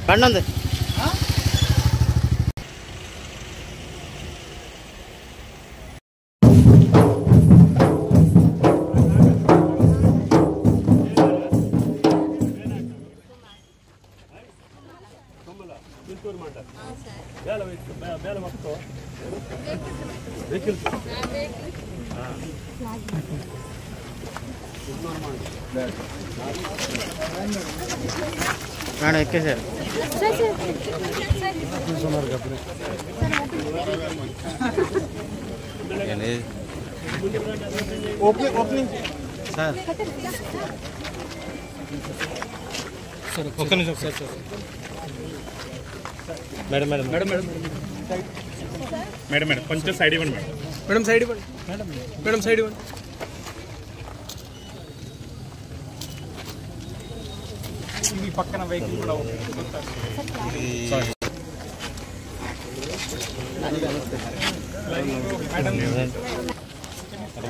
పండుంది madam ఎక్కేసారు sir ఒక్క నిమిషం sir madam madam madam madam madam madam కొంచెం సైడ్ ఇవ్వండి మేడం మేడం సైడ్ ఇవ్వండి మేడం మేడం సైడ్ ఇవ్వండి ఇది పక్కన వెహికల్ కూడా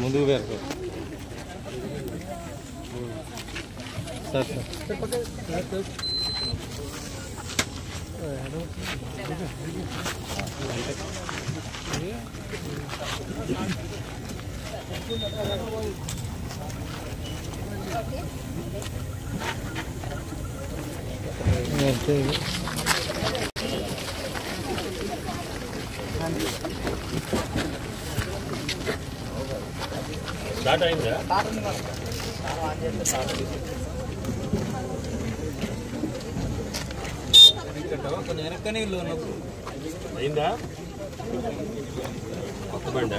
ముందుకు వేరు సార్ స్టార్ట్ అయిందా కొంచెం వెనక్కనే ఇల్లు ఉన్నప్పుడు అయిందా కొత్త బండ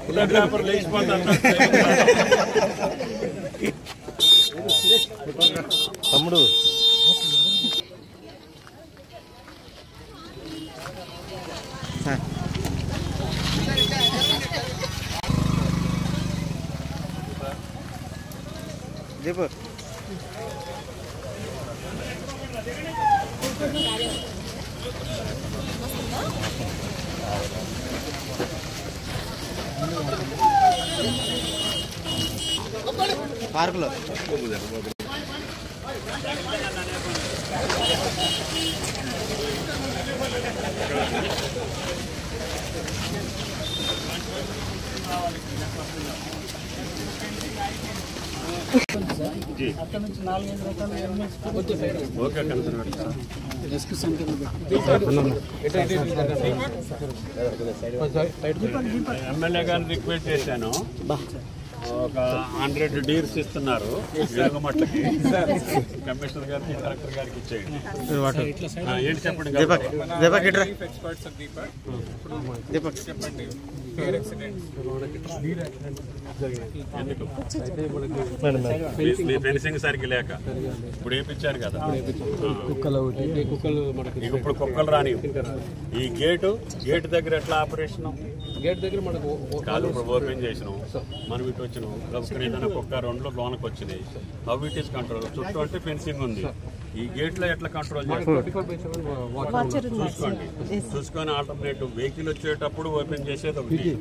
ఫోటోగ్రాఫర్ లేచిపోతాను తమ్ముడు దీపు పార్కులో అక్కడ నుంచి 4-5 రకాల ఎమ్మెల్యే గారిని రిక్వెస్ట్ చేశాను ఒక 100 డీర్స్ ఇస్తున్నారు వేగమట్లకి కమిషనర్ గారికి కలెక్టర్ గారికి ఇచ్చేయండి ఏంటి చెప్పండి మీ ఫెన్సింగ్ సరికి లేక ఇప్పుడు వేయించారు కదా ఇప్పుడు కుక్కలు రాని ఈ గేట్ దగ్గర ఎట్లా ఆపరేషన్ గేట్ దగ్గర మనకు కాదు ఇప్పుడు ఓపెన్ చేసినాం మనం ఇటు వచ్చినాం ఏదైనా కుక్క 2 లోనకి వచ్చినాయి హౌ ఇట్ ఈస్ కంట్రోల్ చుట్టూ అంటే ఫెన్సింగ్ ఉంది ఈ గేట్ లో ఎట్లా కంట్రోల్ చూసుకోండి చూసుకొని ఆల్టర్నేటివ్ వెహికల్ వచ్చేటప్పుడు ఓపెన్ చేసేది ఒకటి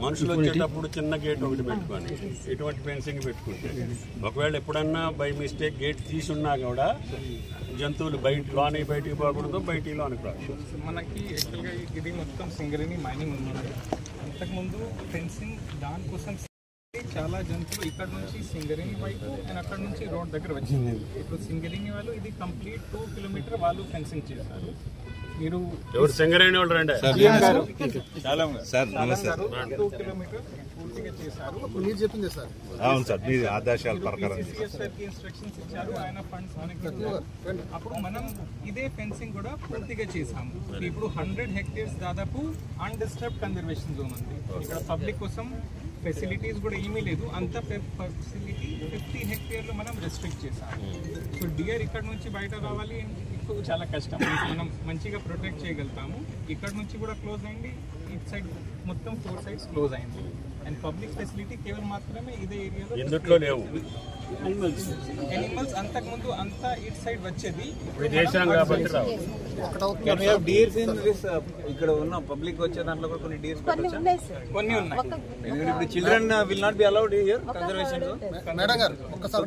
మనుషులు వచ్చేటప్పుడు చిన్న గేట్ ఒకటి పెట్టుకొని ఇటువంటి ఫెన్సింగ్ పెట్టుకుంటే ఒకవేళ ఎప్పుడన్నా బై మిస్టేక్ గేట్ తీసున్నా కూడా జంతువులు లోని బయటికి పోకూడదు బయటికి లోనికి రాదు మనకి యాక్చువల్గా ఇది మొత్తం సింగరేణి మైనింగ్ ఉంది అంతకుముందు ఫెన్సింగ్ దానికోసం చాలా జంతువులు ఇక్కడ నుంచి సింగరేణి వైపు అండ్ అక్కడ నుంచి రోడ్ దగ్గర వచ్చింది ఇప్పుడు సింగరేణి వాళ్ళు ఇది కంప్లీట్ 2 కిలోమీటర్ వాళ్ళు ఫెన్సింగ్ చేశారు మీరు ఎవరు సింగరేణి వాళ్ళు రండి సార్ 2 కిలోమీటర్ పూర్తిగా చేశారు మీరు చెప్పింది సార్ అవును సార్ మీ ఆదేశాల ప్రకారం ఇన్స్ట్రక్షన్స్ ఇచ్చారు ఆయన ఫండ్స్ అప్పుడు మనం ఇదే ఫెన్సింగ్ కూడా పూర్తిగా చేసాము ఇప్పుడు 100 హెక్టేర్స్ దాదాపు అన్డిస్టర్బ్ కన్జర్వేషన్ జోన్ ఉంది ఇక్కడ పబ్లిక్ కోసం ఫెసిలిటీస్ కూడా ఏమీ లేదు అంత ఫెసిలిటీ 50 హెక్టేర్లు మనం రెస్ట్రిక్ట్ చేసాము సో డియర్ ఇక్కడ నుంచి బయట రావాలి ఇప్పుడు చాలా కష్టం మనం మంచిగా ప్రొటెక్ట్ చేయగలుగుతాము ఇక్కడ నుంచి కూడా క్లోజ్ అయింది ఇటు సైడ్ మొత్తం 4 సైడ్స్ క్లోజ్ అయింది అండ్ పబ్లిక్ ఫెసిలిటీ కేవలం మాత్రమే ఇదే ఏరియాలో ఇందుట్లో లేవు. ఎనిమల్స్ అంతకుముందు అంతా ఇటు సైడ్ వచ్చేది. విదేశం కాబట్టి రావు. డీర్స్ ఇక్కడ ఉన్న పబ్లిక్ వచ్చే దాంట్లో కూడా కొన్ని డీర్స్ కొన్ని ఉన్నాయి. ఇప్పుడు children will not be allowed here conservation. Madam గారు ఒక్కసారి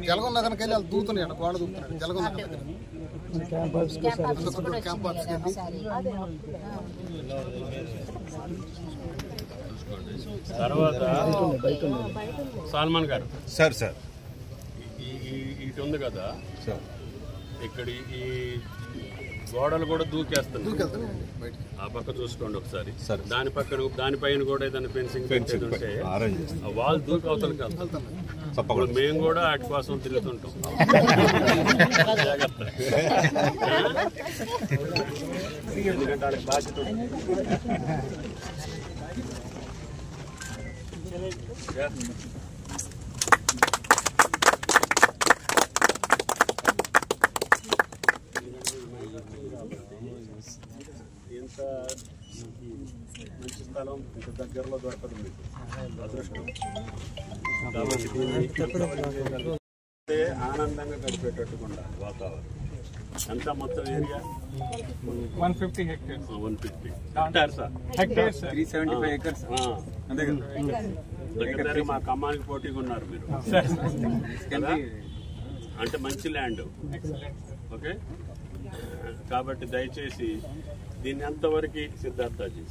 జలగొండ కనుక వెళ్ళి వాళ్ళు దూకుతున్నాయి వాళ్ళు దూకుతున్నారు జలగొండ తర్వాత సల్మాన్ గారు సార్ ఇటు ఉంది కదా సార్, ఇక్కడ ఈ గోడలు కూడా దూకేస్తున్నాయి. ఆ పక్క చూసుకోండి ఒకసారి. దాని పక్కన దానిపైన కూడా ఏదైనా ఫెన్సింగ్ పెట్టేది ఉంటే ఆ వాల్ దూకి అవతలకి వెళ్తాం. అప్పుడు మేము కూడా వాటి కోసం తిరుగుతుంటాం. జాగ్రత్త. ఎందుకంటే వాళ్ళకి బాధ్యత ఉంటుంది. ఇంత మంచి స్థలం ఇంత దగ్గరలో దొరకదు మీకు, అదృష్టం. కాబట్టి ఆనందంగా గడిపేటట్టుకుండా వాతావరణం. అంతా మొత్తం ఏరియా 150 hectares. 150 హెక్టార్స్. 375 acres. అంతే కదా. దగ్గర మా ఖమ్మానికి పోటీగా ఉన్నారు మీరు. అంటే మంచి ల్యాండ్. ఓకే, కాబట్టి దయచేసి దీన్ని ఎంతవరకు సిద్ధార్థాజీ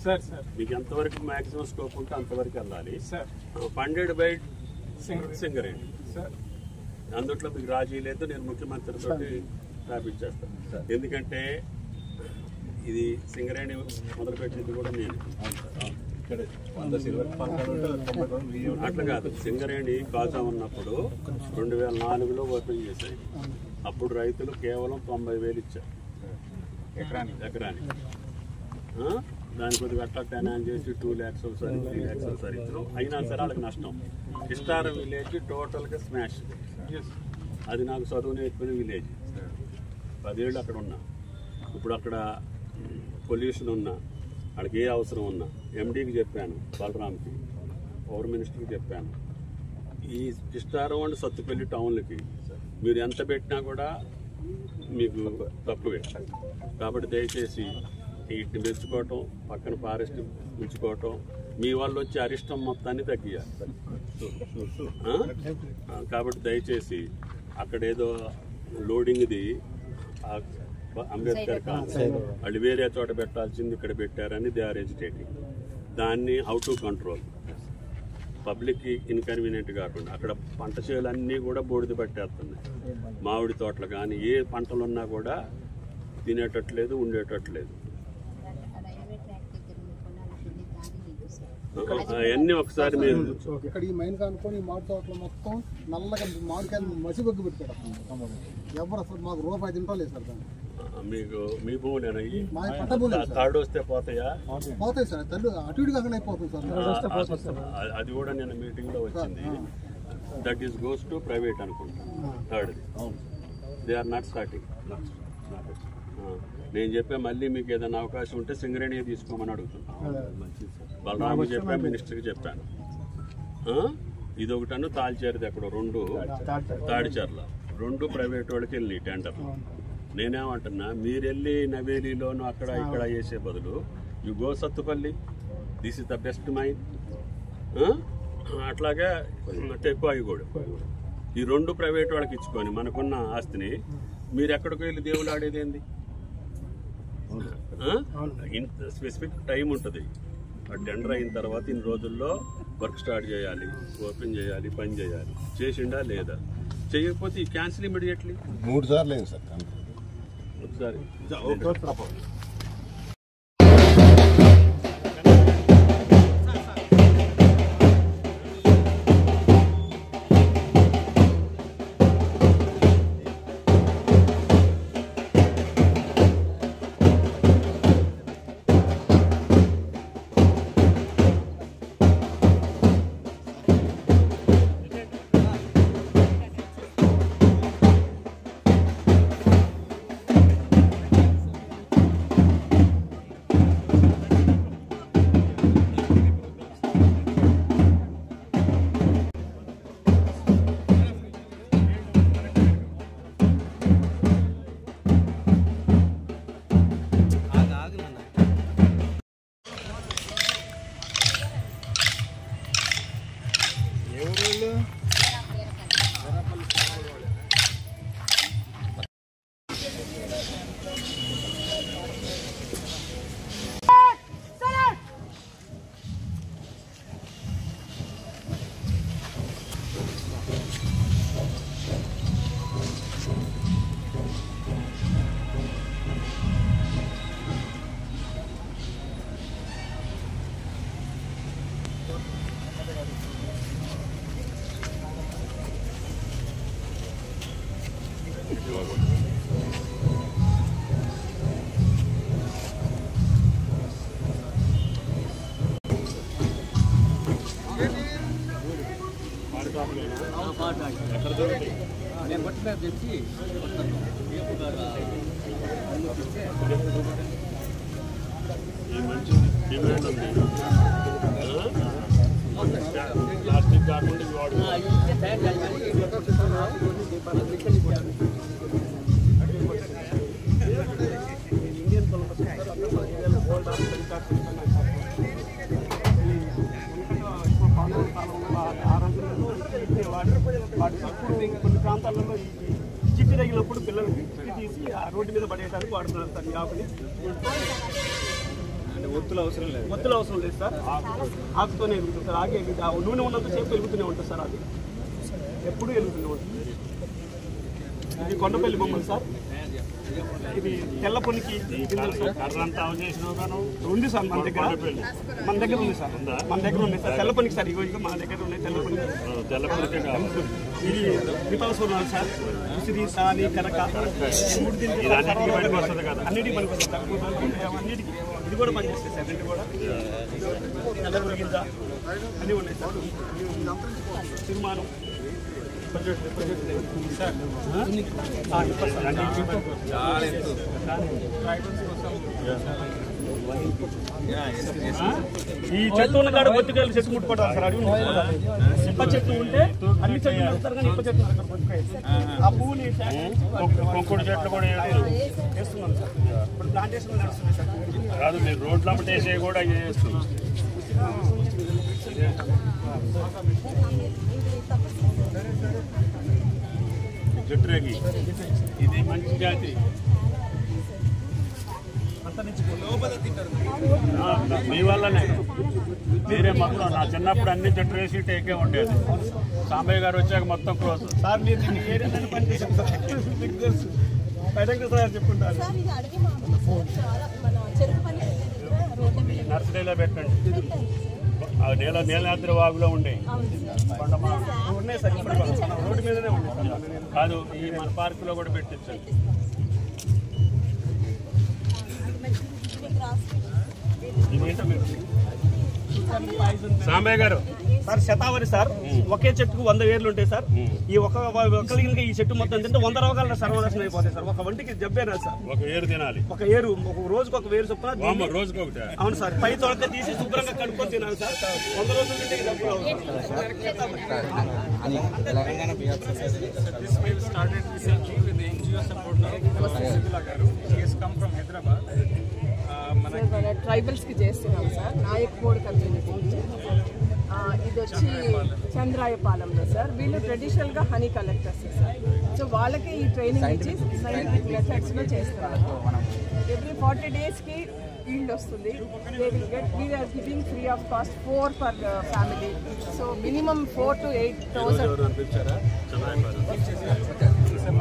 మీకు ఎంతవరకు మాక్సిమం స్కోప్ ఉంటే అంతవరకు వెళ్ళాలి. Funded by Singareni. అందుట్లో మీకు రాజీ లేదు. నేను ముఖ్యమంత్రితో స్థాపించేస్తాను. ఎందుకంటే ఇది సింగరేణి మొదలుపెట్టింది కూడా నేను. అట్లా కాదు, సింగరేణి కాజా ఉన్నప్పుడు 2004లో ఓపెన్ చేశాయి. అప్పుడు రైతులు కేవలం 90,000 ఇచ్చారు ఎకరానికి. దాని కొద్దిగా అట్లా ఫైనాన్స్ చేసి 2 lakhs ఒకసారి 3 lakhs ఒకసారి ఇచ్చారు. అయినా సరే వాళ్ళకి నష్టం. కిస్టారం విలేజ్ టోటల్గా స్మాష్. అది నాకు చదువు నేర్పిన విలేజ్. 10 ఏళ్ళు అక్కడ ఉన్నా. ఇప్పుడు అక్కడ పొల్యూషన్ ఉన్నా, అక్కడికి ఏ అవసరం ఉన్నా ఎండీకి చెప్పాను, బలరామ్కి, పవర్ మినిస్టర్కి చెప్పాను. ఈ కిస్టారం అండ్ సత్తుపల్లి టౌన్లకి మీరు ఎంత పెట్టినా కూడా మీకు తక్కువే. కాబట్టి దయచేసి వీటిని మెచ్చుకోవటం, పక్కన ఫారెస్ట్ ఉంచుకోవటం, మీ వాళ్ళు వచ్చి అరిష్టం మొత్తాన్ని తగ్గియాలి. కాబట్టి దయచేసి అక్కడేదో లోడింగ్ది అంబేద్కర్ కాలనీ వాళ్ళు వేరే చోట పెట్టాల్సింది ఇక్కడ పెట్టారని దే ఆర్ ఎజిటేటింగ్. దాన్ని హౌ టు కంట్రోల్, పబ్లిక్కి ఇన్కన్వీనియంట్ కాకుండా. అక్కడ పంట చేలన్నీ కూడా బూడిద పట్టేస్తున్నాయి. మామిడి తోటలు కానీ ఏ పంటలు ఉన్నా కూడా తినేటట్లేదు, ఉండేటట్లేదు. అవన్నీ ఒకసారి మీరు ఇక్కడ ఈ మైన్ కానుకొని మామిడి తోటలు మొత్తం నల్లగా మామిడికాయలు మసిబొగ్గు పెట్టి పెడతాం. ఎవరు అసలు మాకు రూపాయి తింటలేదు సార్. మీకు మీ భూములేనా? పట్ట భూములు థర్డ్ వస్తే పోతాయా? పోతాయి సార్. తల్లి అటు ఇటు కాకుండా అయిపోతుంది సార్. అది కూడా నేను మీటింగ్ లో వచ్చింది. That is goes to private అనుకుంటా. Third they are not starting. నేను చెప్పే మళ్ళీ మీకు ఏదైనా అవకాశం ఉంటే సింగరేణి తీసుకోమని అడుగుతున్నాను. బలరాము చెప్పా, మినిస్టర్కి చెప్పాను. ఇది ఒకటను తాల్చేరిది ఎక్కడో 2 తాడిచెర్ల 2 ప్రైవేట్ వాళ్ళకి వెళ్ళి టెండర్. నేనేమంటున్నా, మీరు వెళ్ళి నవేలీలోను అక్కడ ఇక్కడ వేసే బదులు you go Sathupalli, this is the best mine. అట్లాగే టెక్వాయి కూడా ఈ 2 ప్రైవేట్ వాళ్ళకి ఇచ్చుకొని మనకున్న ఆస్తిని మీరు ఎక్కడికి వెళ్ళి దేవుడు ఆడేది ఏంది? ఇంత స్పెసిఫిక్ టైం ఉంటుంది. టెండర్ అయిన తర్వాత ఇన్ని రోజుల్లో వర్క్ స్టార్ట్ చేయాలి, ఓపెన్ చేయాలి, పని చేయాలి. చేసిండా లేదా? చేయకపోతే ఈ క్యాన్సిల్ ఇమీడియట్లీ. 3 సార్లు అయింది సార్ ఒకసారి. నేను కొట్టిన తెచ్చి మంచి డిమాండ్ ఉంది. ప్లాస్టిక్ కాకుండా వాడు కొన్ని ప్రాంతాలలో చిట్టి తగిలినప్పుడు పిల్లలకి చిట్టి తీసి ఆ రోడ్డు మీద పడేయడానికి వాడుతున్నారు సార్ ఈ ఆకుని. ఒత్తులు అవసరం లేదు, ఒత్తులు అవసరం లేదు సార్, ఆకుతోనే వెలుగుతుంది సార్. ఆగే నూనె ఉన్నంతసేపు వెలుగుతూనే ఉంటుంది సార్, అది ఎప్పుడూ వెలుగుతూనే ఉంటుంది. ఇది కొండపల్లి బొమ్మలు సార్, ఇది తెల్ల పొనికి కర్రంతా చేసిన ఉంది సార్ మన దగ్గర ఉంది సార్, మన దగ్గర ఉంది సార్ తెల్ల పొనికి సార్. ఇగో మన దగ్గర ఉన్నాయి తెల్ల పొనికి. ఇది దీపావళి సార్, ఉసిరి సాని కనక అన్నిటికీ పనికొస్తుంది సార్. అన్నిటికీ ఇది కూడా పనిచేస్తాయి సార్, రెండు కూడా తెల్ల గింజ అన్నీ ఉన్నాయి సార్. సిరిమానం ఈ చెట్టు ఉన్న కాడ బొత్తికాయలు చెట్టు ముట్టుకోవడం సార్. అడుగు ఇప్ప చెట్టు ఉంటే అన్ని చెట్లు నడుస్తారు కానీ ఇప్ప చెట్టు ఆ పువ్వుని కొంకుడు చెట్లు కూడా వేస్తున్నాం సార్. ఇప్పుడు ప్లాంటేషన్ నడుస్తున్నాయి సార్. కాదు మీరు రోడ్ల వేసే కూడా చేస్తున్నాం. చెట్టురేగి ఇది మంచి జాతి. మీ వల్లనే మీరే మొత్తం నా చిన్నప్పుడు అన్ని చెట్టు వేసి టేకే ఉండేది. సాంబయ్య గారు వచ్చాక మొత్తం క్లోజ్. సార్ మీరు ఏరియాలో పని చేశారు సార్, మీకు తెలుసు. బయటకు సార్ చెప్పుకుంటారు. నర్సరీలో పెట్టండి. నీలాద్రి వాగులో ఉండే ఉన్నాయి సార్, రోడ్డు మీదనే ఉన్నాయి. కాదు ఈ మన పార్కులో కూడా పెట్టించండి. సాంబయ్య గారు సార్ శతావరి సార్, ఒకే చెట్టుకు 100 వేర్లు ఉంటాయి సార్. ఈ ఒక్కలిగా ఈ చెట్టు మొత్తం తింటే 100 రోగాలు సర్వనాశనం అయిపోతాయి సార్. ఒక వంటికి జబ్బేనా సార్, ఒక ఏరు తినాలి. ఒక ఏరు ఒక రోజుకు ఒక వేరు చొప్పున రోజుకి ఒకటి. అవును సార్, పై తొలక తీసి శుభ్రంగా కడుక్కొని తినాలి సార్. 100 రోజుల నుండి జబ్బులు అవుతాయి. మన ట్రైబల్స్కి చేస్తున్నాం సార్, నాయక్పూడ్ కమ్యూనిటీ. ఇది వచ్చి చంద్రాయపాలెంలో సార్. వీళ్ళు ట్రెడిషనల్గా హనీ కలెక్టర్స్ సార్. సో వాళ్ళకి ఈ ట్రైనింగ్ ఇచ్చి సైంటిఫిక్ మెథడ్స్లో చేస్తున్నారు. ఎవ్రీ 40 డేస్కి ఈల్డ్ వస్తుంది. They will get, we are giving free of cost 4 per family. So minimum 4 to 8,000.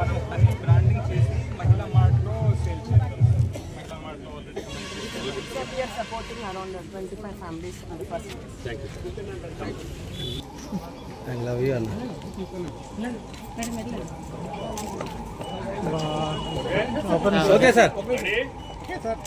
మనం అన్ని బ్రాండింగ్ చేసి మహిళా మార్ట్లో సేల్ చేయాలి. We are supporting around 25 families in the first place. Thank you. I love you, Anna. Okay, sir. Okay sir.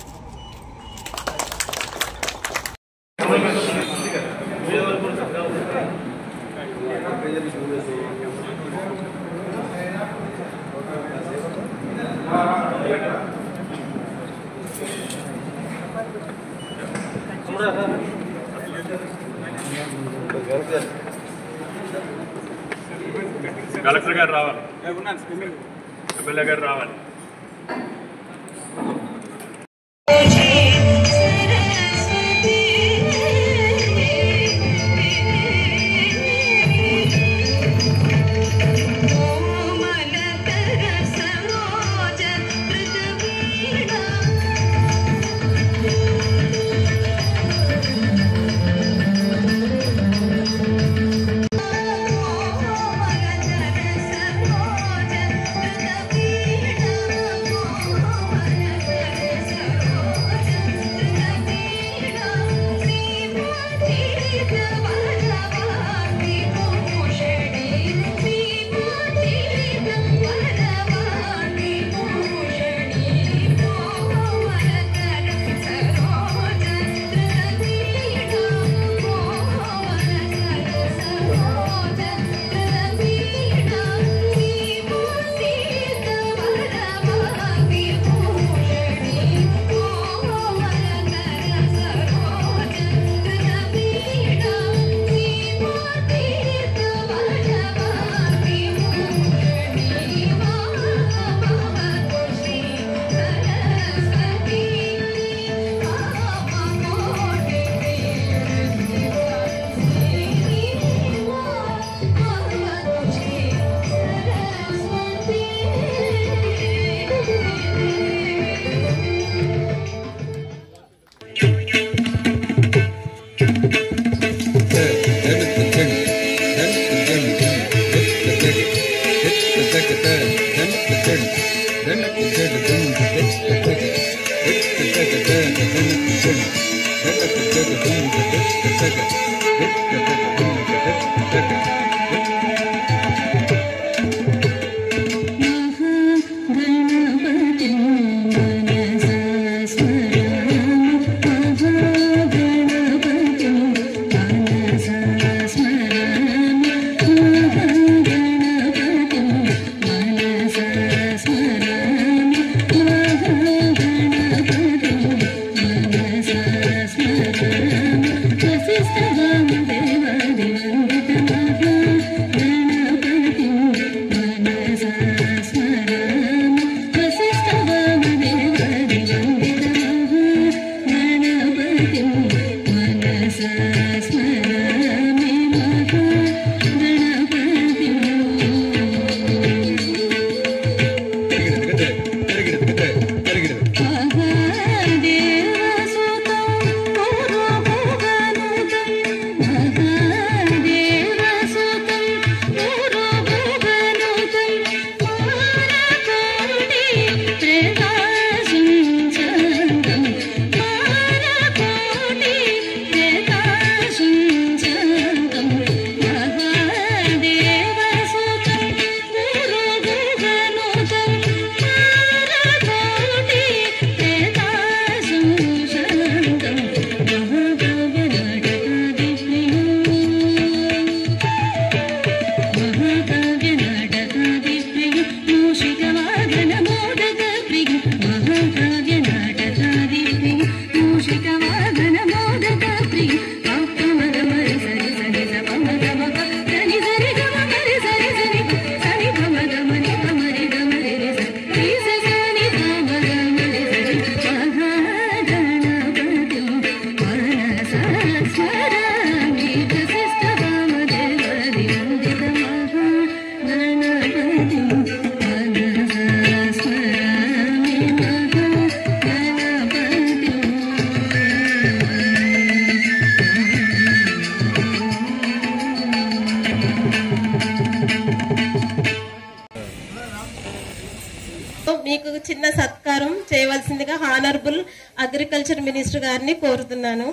Collector గారు రావాలి, MLA గారు రావాలి. Thank you. మీకు చిన్న సత్కారం చేయవలసిందిగా హానరబుల్ అగ్రికల్చర్ మినిస్టర్ గారిని కోరుతున్నాను.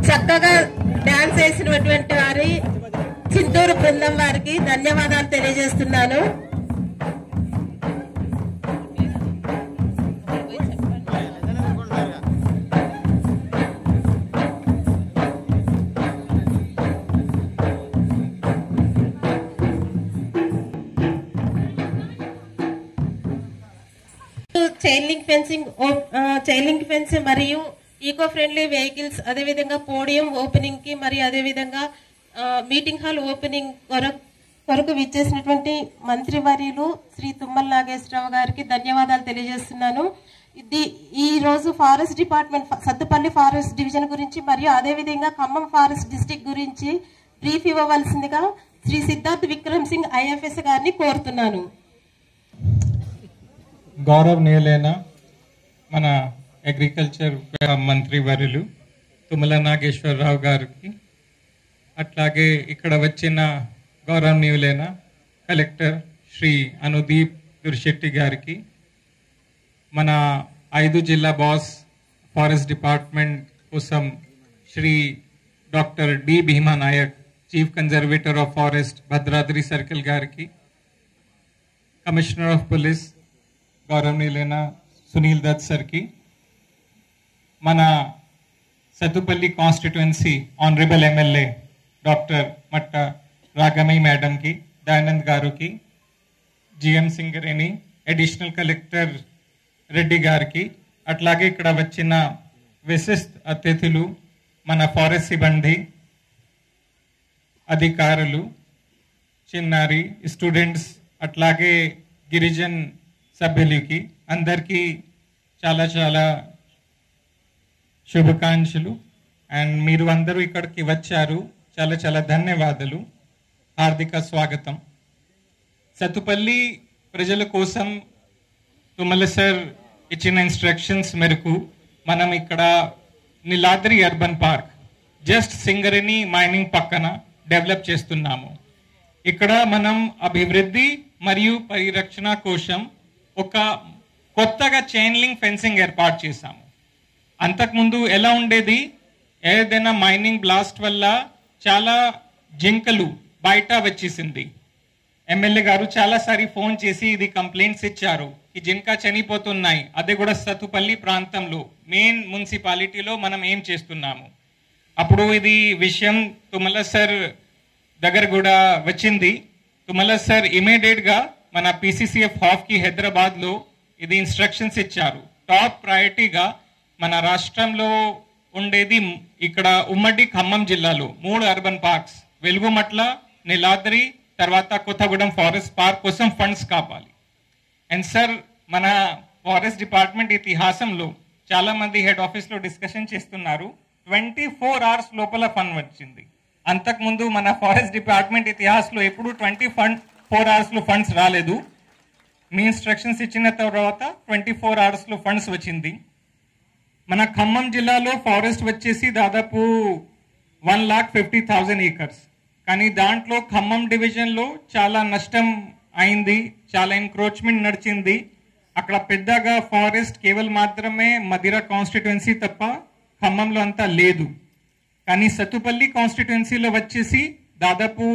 చక్కగా డాన్స్ వేసినటువంటి వారి చింతూరు బృందం వారికి ధన్యవాదాలు తెలియజేస్తున్నాను. చైన్ లింక్ ఫెన్సింగ్ మరియు ఈకో ఫ్రెండ్లీ వెహికల్స్, అదేవిధంగా పోడియం ఓపెనింగ్ కి మరియు అదేవిధంగా మీటింగ్ హాల్ ఓపెనింగ్ కొరకు విచ్చేసినటువంటి మంత్రివర్యులు శ్రీ తుమ్మల నాగేశ్వరరావు గారికి ధన్యవాదాలు తెలియజేస్తున్నాను. ఈ రోజు forest department Sathupalli forest division గురించి మరియు అదేవిధంగా ఖమ్మం ఫారెస్ట్ డిస్ట్రిక్ట్ గురించి బ్రీఫ్ ఇవ్వవలసిందిగా శ్రీ సిద్ధార్థ్ విక్రమ్ సింగ్ ఐఎఫ్ఎస్ గారిని కోరుతున్నాను. గౌరవనీయులైన మన అగ్రికల్చర్ మంత్రి వర్యులు తుమ్మల నాగేశ్వరరావు గారికి, అట్లాగే ఇక్కడ వచ్చిన గౌరవనీయులైన కలెక్టర్ శ్రీ అనుదీప్ దుర్శెట్టి గారికి, మన 5 జిల్లా బాస్ ఫారెస్ట్ డిపార్ట్మెంట్ కోసం Shri doctor D Bheema Naik, chief conservator of forest Bhadradri circle గారికి, కమిషనర్ ఆఫ్ పోలీస్ గౌరవనీయులైన సునీల్ దత్ సార్కి, మన Sathupalli constituency honourable MLA doctor Matta Ragamayi మేడంకి, దయానంద్ గారికి, GM Singareni, additional collector Reddy గారికి, అట్లాగే ఇక్కడ వచ్చిన విశిష్ట అతిథులు, మన ఫారెస్ట్ సిబ్బంది, అధికారులు, చిన్నారి స్టూడెంట్స్, అట్లాగే గిరిజన్ సభ్యులకి అందరికీ చాలా చాలా శుభాకాంక్షలు. అండ్ మీరు అందరూ ఇక్కడికి వచ్చారు, చాలా చాలా ధన్యవాదాలు, హార్దిక స్వాగతం. సత్తుపల్లి ప్రజల కోసం తుమ్మల సార్ ఇచ్చిన ఇన్స్ట్రక్షన్స్ మేరకు మనం ఇక్కడ Neeladri urban park just Singareni mining పక్కన డెవలప్ చేస్తున్నాము. ఇక్కడ మనం అభివృద్ధి మరియు పరిరక్షణ కోసం ఒక కొత్తగా చైన్ లింక్ ఫెన్సింగ్ ఏర్పాటు చేశాము. అంతకుముందు ఎలా ఉండేది, ఏదైనా మైనింగ్ బ్లాస్ట్ వల్ల చాలా జింకలు బయట వచ్చేసింది. ఎమ్మెల్యే గారు చాలాసారి ఫోన్ చేసి ఇది కంప్లైంట్స్ ఇచ్చారు, ఈ జింక చనిపోతున్నాయి. అదే కూడా సత్తుపల్లి ప్రాంతంలో మెయిన్ మున్సిపాలిటీలో మనం ఏం చేస్తున్నాము. అప్పుడు ఇది విషయం తుమ్మల సార్ దగ్గర కూడా వచ్చింది. తుమ్మల సార్ ఇమీడియట్గా మన PCCF హాఫ్కి హైదరాబాద్లో ఇది ఇన్స్ట్రక్షన్స్ ఇచ్చారు. టాప్ ప్రయారిటీగా మన రాష్ట్రంలో ఉండేది ఇక్కడ ఉమ్మడి ఖమ్మం జిల్లాలో 3 అర్బన్ పార్క్స్, వెలుగుమట్ల, నీలాద్రి, తర్వాత కొత్తగూడెం ఫారెస్ట్ పార్క్ కోసం ఫండ్స్ కావాలి. అండ్ సార్ మన ఫారెస్ట్ డిపార్ట్మెంట్ ఇతిహాసంలో చాలా మంది హెడ్ ఆఫీస్లో డిస్కషన్ చేస్తున్నారు, 24 hours లోపల ఫండ్ వచ్చింది. అంతకుముందు మన ఫారెస్ట్ డిపార్ట్మెంట్ ఇతిహాసంలో ఎప్పుడు 24 hours ఫండ్స్ రాలేదు. మీ ఇన్స్ట్రక్షన్స్ ఇచ్చిన తర్వాత 24 hours ఫండ్స్ వచ్చింది. మన ఖమ్మం జిల్లాలో ఫారెస్ట్ వచ్చేసి దాదాపు 1,50,000 acres, కానీ దాంట్లో ఖమ్మం డివిజన్లో చాలా నష్టం అయింది, చాలా ఎన్క్రోచ్మెంట్ నడిచింది. అక్కడ పెద్దగా ఫారెస్ట్ కేవలం మాత్రమే మదిరా కాన్స్టిట్యుయెన్సీ తప్ప ఖమ్మంలో అంతా లేదు. కానీ సత్తుపల్లి కాన్స్టిట్యుయెన్సీలో వచ్చేసి దాదాపు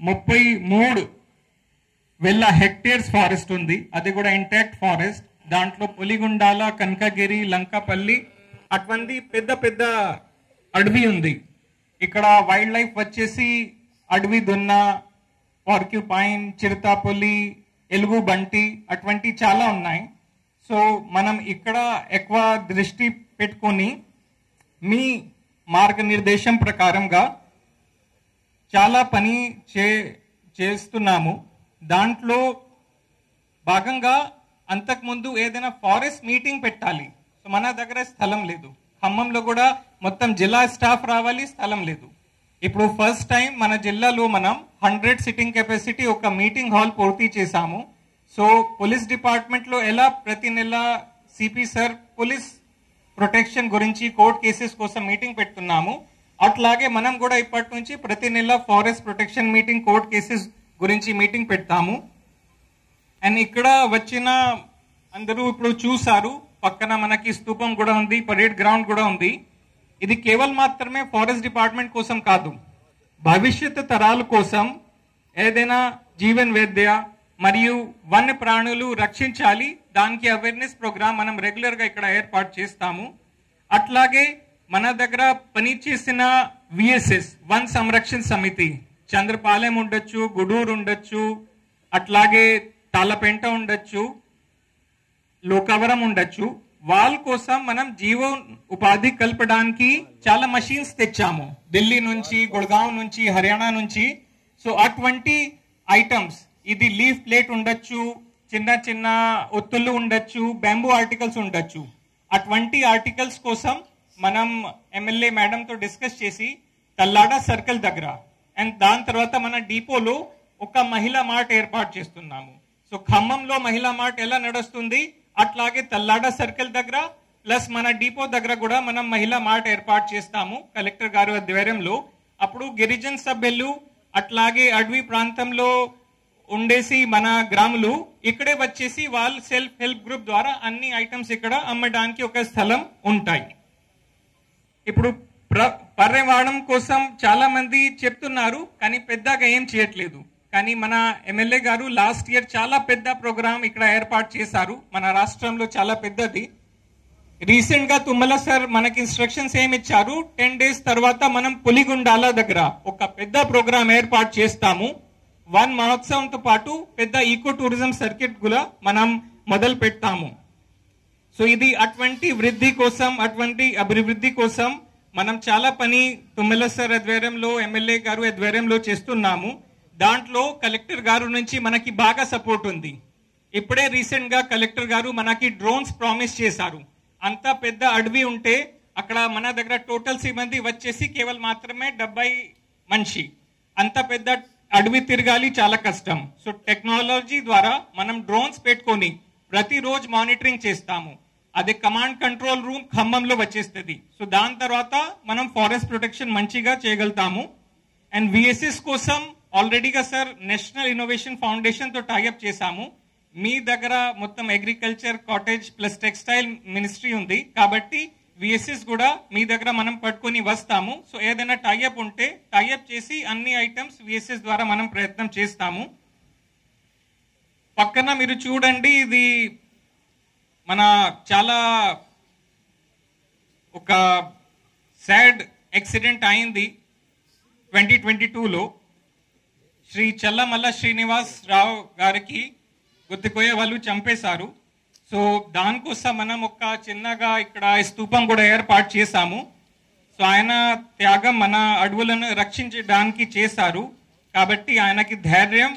33,000 hectares ఫారెస్ట్ ఉంది. అది కూడా ఇంటాక్ట్ ఫారెస్ట్. దాంట్లో పులిగుండాల, కనకగిరి, లంకాపల్లి అటువంటి పెద్ద పెద్ద అడవి ఉంది. ఇక్కడ వైల్డ్ లైఫ్ వచ్చేసి అడవి దున్న, పార్క్యూపైన్, చిరుతాపులి, ఎలుగు బంటి అటువంటి చాలా ఉన్నాయి. సో మనం ఇక్కడ ఎక్కువ దృష్టి పెట్టుకొని మీ మార్గనిర్దేశం ప్రకారంగా చాలా పని చేస్తున్నాము. దాంట్లో భాగంగా అంతకుముందు ఏదైనా ఫారెస్ట్ మీటింగ్ పెట్టాలి, సో మన దగ్గర స్థలం లేదు. ఖమ్మంలో కూడా మొత్తం జిల్లా స్టాఫ్ రావాలి, స్థలం లేదు. ఇప్పుడు ఫస్ట్ టైం మన జిల్లాలో మనం 100 సిట్టింగ్ కెపాసిటీ ఒక మీటింగ్ హాల్ పూర్తి చేశాము. సో పోలీస్ డిపార్ట్మెంట్లో ఎలా ప్రతి నెల సిపి సార్ పోలీస్ ప్రొటెక్షన్ గురించి కోర్ట్ కేసెస్ కోసం మీటింగ్ పెడుతున్నాము, అట్లాగే మనం కూడా ఇప్పటి నుంచి ప్రతి నెల forest protection meeting, court cases గురించి మీటింగ్ పెడతాము. అండ్ ఇక్కడ వచ్చిన అందరూ ఇప్పుడు చూసారు, పక్కన మనకి స్తూపం కూడా ఉంది, పరేడ్ గ్రౌండ్ కూడా ఉంది. ఇది కేవలం మాత్రమే ఫారెస్ట్ డిపార్ట్మెంట్ కోసం కాదు, భవిష్యత్తు తరాల కోసం ఏదైనా జీవన్ వైద్య మరియు వన్య ప్రాణులు రక్షించాలి, దానికి అవేర్నెస్ ప్రోగ్రామ్ మనం రెగ్యులర్గా ఇక్కడ ఏర్పాటు చేస్తాము. అట్లాగే మన దగ్గర పనిచేసిన విఎస్ఎస్ వన్ సంరక్షణ సమితి చంద్రపాలెం ఉండొచ్చు, గుడూరు ఉండొచ్చు, అట్లాగే తాళ్ళపెంట ఉండొచ్చు, లోకవరం ఉండొచ్చు. వాళ్ళ కోసం మనం జీవ ఉపాధి కల్పడానికి చాలా మషీన్స్ తెచ్చాము, ఢిల్లీ నుంచి, గుడ్గావ్ నుంచి, హర్యానా నుంచి. సో అటువంటి ఐటమ్స్, ఇది లీఫ్ ప్లేట్ ఉండొచ్చు, చిన్న చిన్న ఒత్తులు ఉండొచ్చు, బ్యాంబూ ఆర్టికల్స్ ఉండొచ్చు. అటువంటి ఆర్టికల్స్ కోసం మనం ఎమ్మెల్యే మేడంతో డిస్కస్ చేసి తల్లాడ సర్కిల్ దగ్గర అండ్ దాని తర్వాత మన డిపోలో ఒక మహిళా మార్ట్ ఏర్పాటు చేస్తున్నాము. సో ఖమ్మంలో మహిళా మార్ట్ ఎలా నడుస్తుంది, అట్లాగే తల్లాడ సర్కిల్ దగ్గర ప్లస్ మన డిపో దగ్గర కూడా మనం మహిళా మార్ట్ ఏర్పాటు చేస్తాము కలెక్టర్ గారు ఆధ్వర్యంలో. అప్పుడు గిరిజన సభ్యులు అట్లాగే అడవి ప్రాంతంలో ఉండేసి మన గ్రాములు ఇక్కడే వచ్చేసి వాళ్ళ సెల్ఫ్ హెల్ప్ గ్రూప్ ద్వారా అన్ని ఐటమ్స్ ఇక్కడ అమ్మడానికి ఒక స్థలం ఉంటాయి. ఇప్పుడు పర్యావరణం కోసం చాలా మంది చెప్తున్నారు, కానీ పెద్దగా ఏం చేయట్లేదు. కానీ మన ఎమ్మెల్యే గారు లాస్ట్ ఇయర్ చాలా పెద్ద ప్రోగ్రామ్ ఇక్కడ ఏర్పాటు చేశారు, మన రాష్ట్రంలో చాలా పెద్దది. రీసెంట్ గా తుమ్మల సార్ మనకి ఇన్స్ట్రక్షన్స్ ఏమి ఇచ్చారు, 10 days తర్వాత మనం పులిగుండాల దగ్గర ఒక పెద్ద ప్రోగ్రామ్ ఏర్పాటు చేస్తాము. వన్ మహోత్సవంతో పాటు పెద్ద ఈకో టూరిజం సర్కిట్ కూడా మనం మొదలు పెడతాము. సో ఇది అటువంటి వృద్ధి కోసం, అటువంటి అభివృద్ధి కోసం మనం చాలా పని తుమ్మల సార్ ఆధ్వర్యంలో, ఎమ్మెల్యే గారు ఆధ్వర్యంలో చేస్తున్నాము. దాంట్లో కలెక్టర్ గారు నుంచి మనకి బాగా సపోర్ట్ ఉంది. ఇప్పుడే రీసెంట్ గా కలెక్టర్ గారు మనకి డ్రోన్స్ ప్రామిస్ చేశారు. అంత పెద్ద అడవి ఉంటే అక్కడ మన దగ్గర టోటల్ సిబ్బంది వచ్చేసి కేవలం మాత్రమే 70 మనిషి. అంత పెద్ద అడవి తిరగాలి, చాలా కష్టం. సో టెక్నాలజీ ద్వారా మనం డ్రోన్స్ పెట్టుకొని ప్రతిరోజు మానిటరింగ్ చేస్తాము. అది కమాండ్ కంట్రోల్ రూమ్ ఖమ్మంలో వచ్చేస్తుంది. సో దాని తర్వాత మనం ఫారెస్ట్ ప్రొటెక్షన్ మంచిగా చేయగలుగుతాము. అండ్ విఎస్ఎస్ కోసం ఆల్రెడీగా సార్ నేషనల్ ఇన్నోవేషన్ ఫౌండేషన్ తో టైఅప్ చేశాము. మీ దగ్గర మొత్తం agriculture, cottage plus textile ministry ఉంది కాబట్టి విఎస్ఎస్ కూడా మీ దగ్గర మనం పట్టుకొని వస్తాము. సో ఏదైనా టైఅప్ ఉంటే టైఅప్ చేసి అన్ని ఐటమ్స్ విఎస్ఎస్ ద్వారా మనం ప్రయత్నం చేస్తాము. పక్కన మీరు చూడండి, ఇది మన చాలా ఒక సాడ్ యాక్సిడెంట్ అయింది 2022లో. శ్రీ చల్లమల్ల శ్రీనివాస్ రావు గారికి గుర్తుకోయే వాళ్ళు చంపేశారు. సో దానికోసం మనం ఒక చిన్నగా ఇక్కడ స్తూపం కూడా ఏర్పాటు చేశాము. సో ఆయన త్యాగం మన అడవులను రక్షించడానికి చేశారు కాబట్టి ఆయనకి ధైర్యం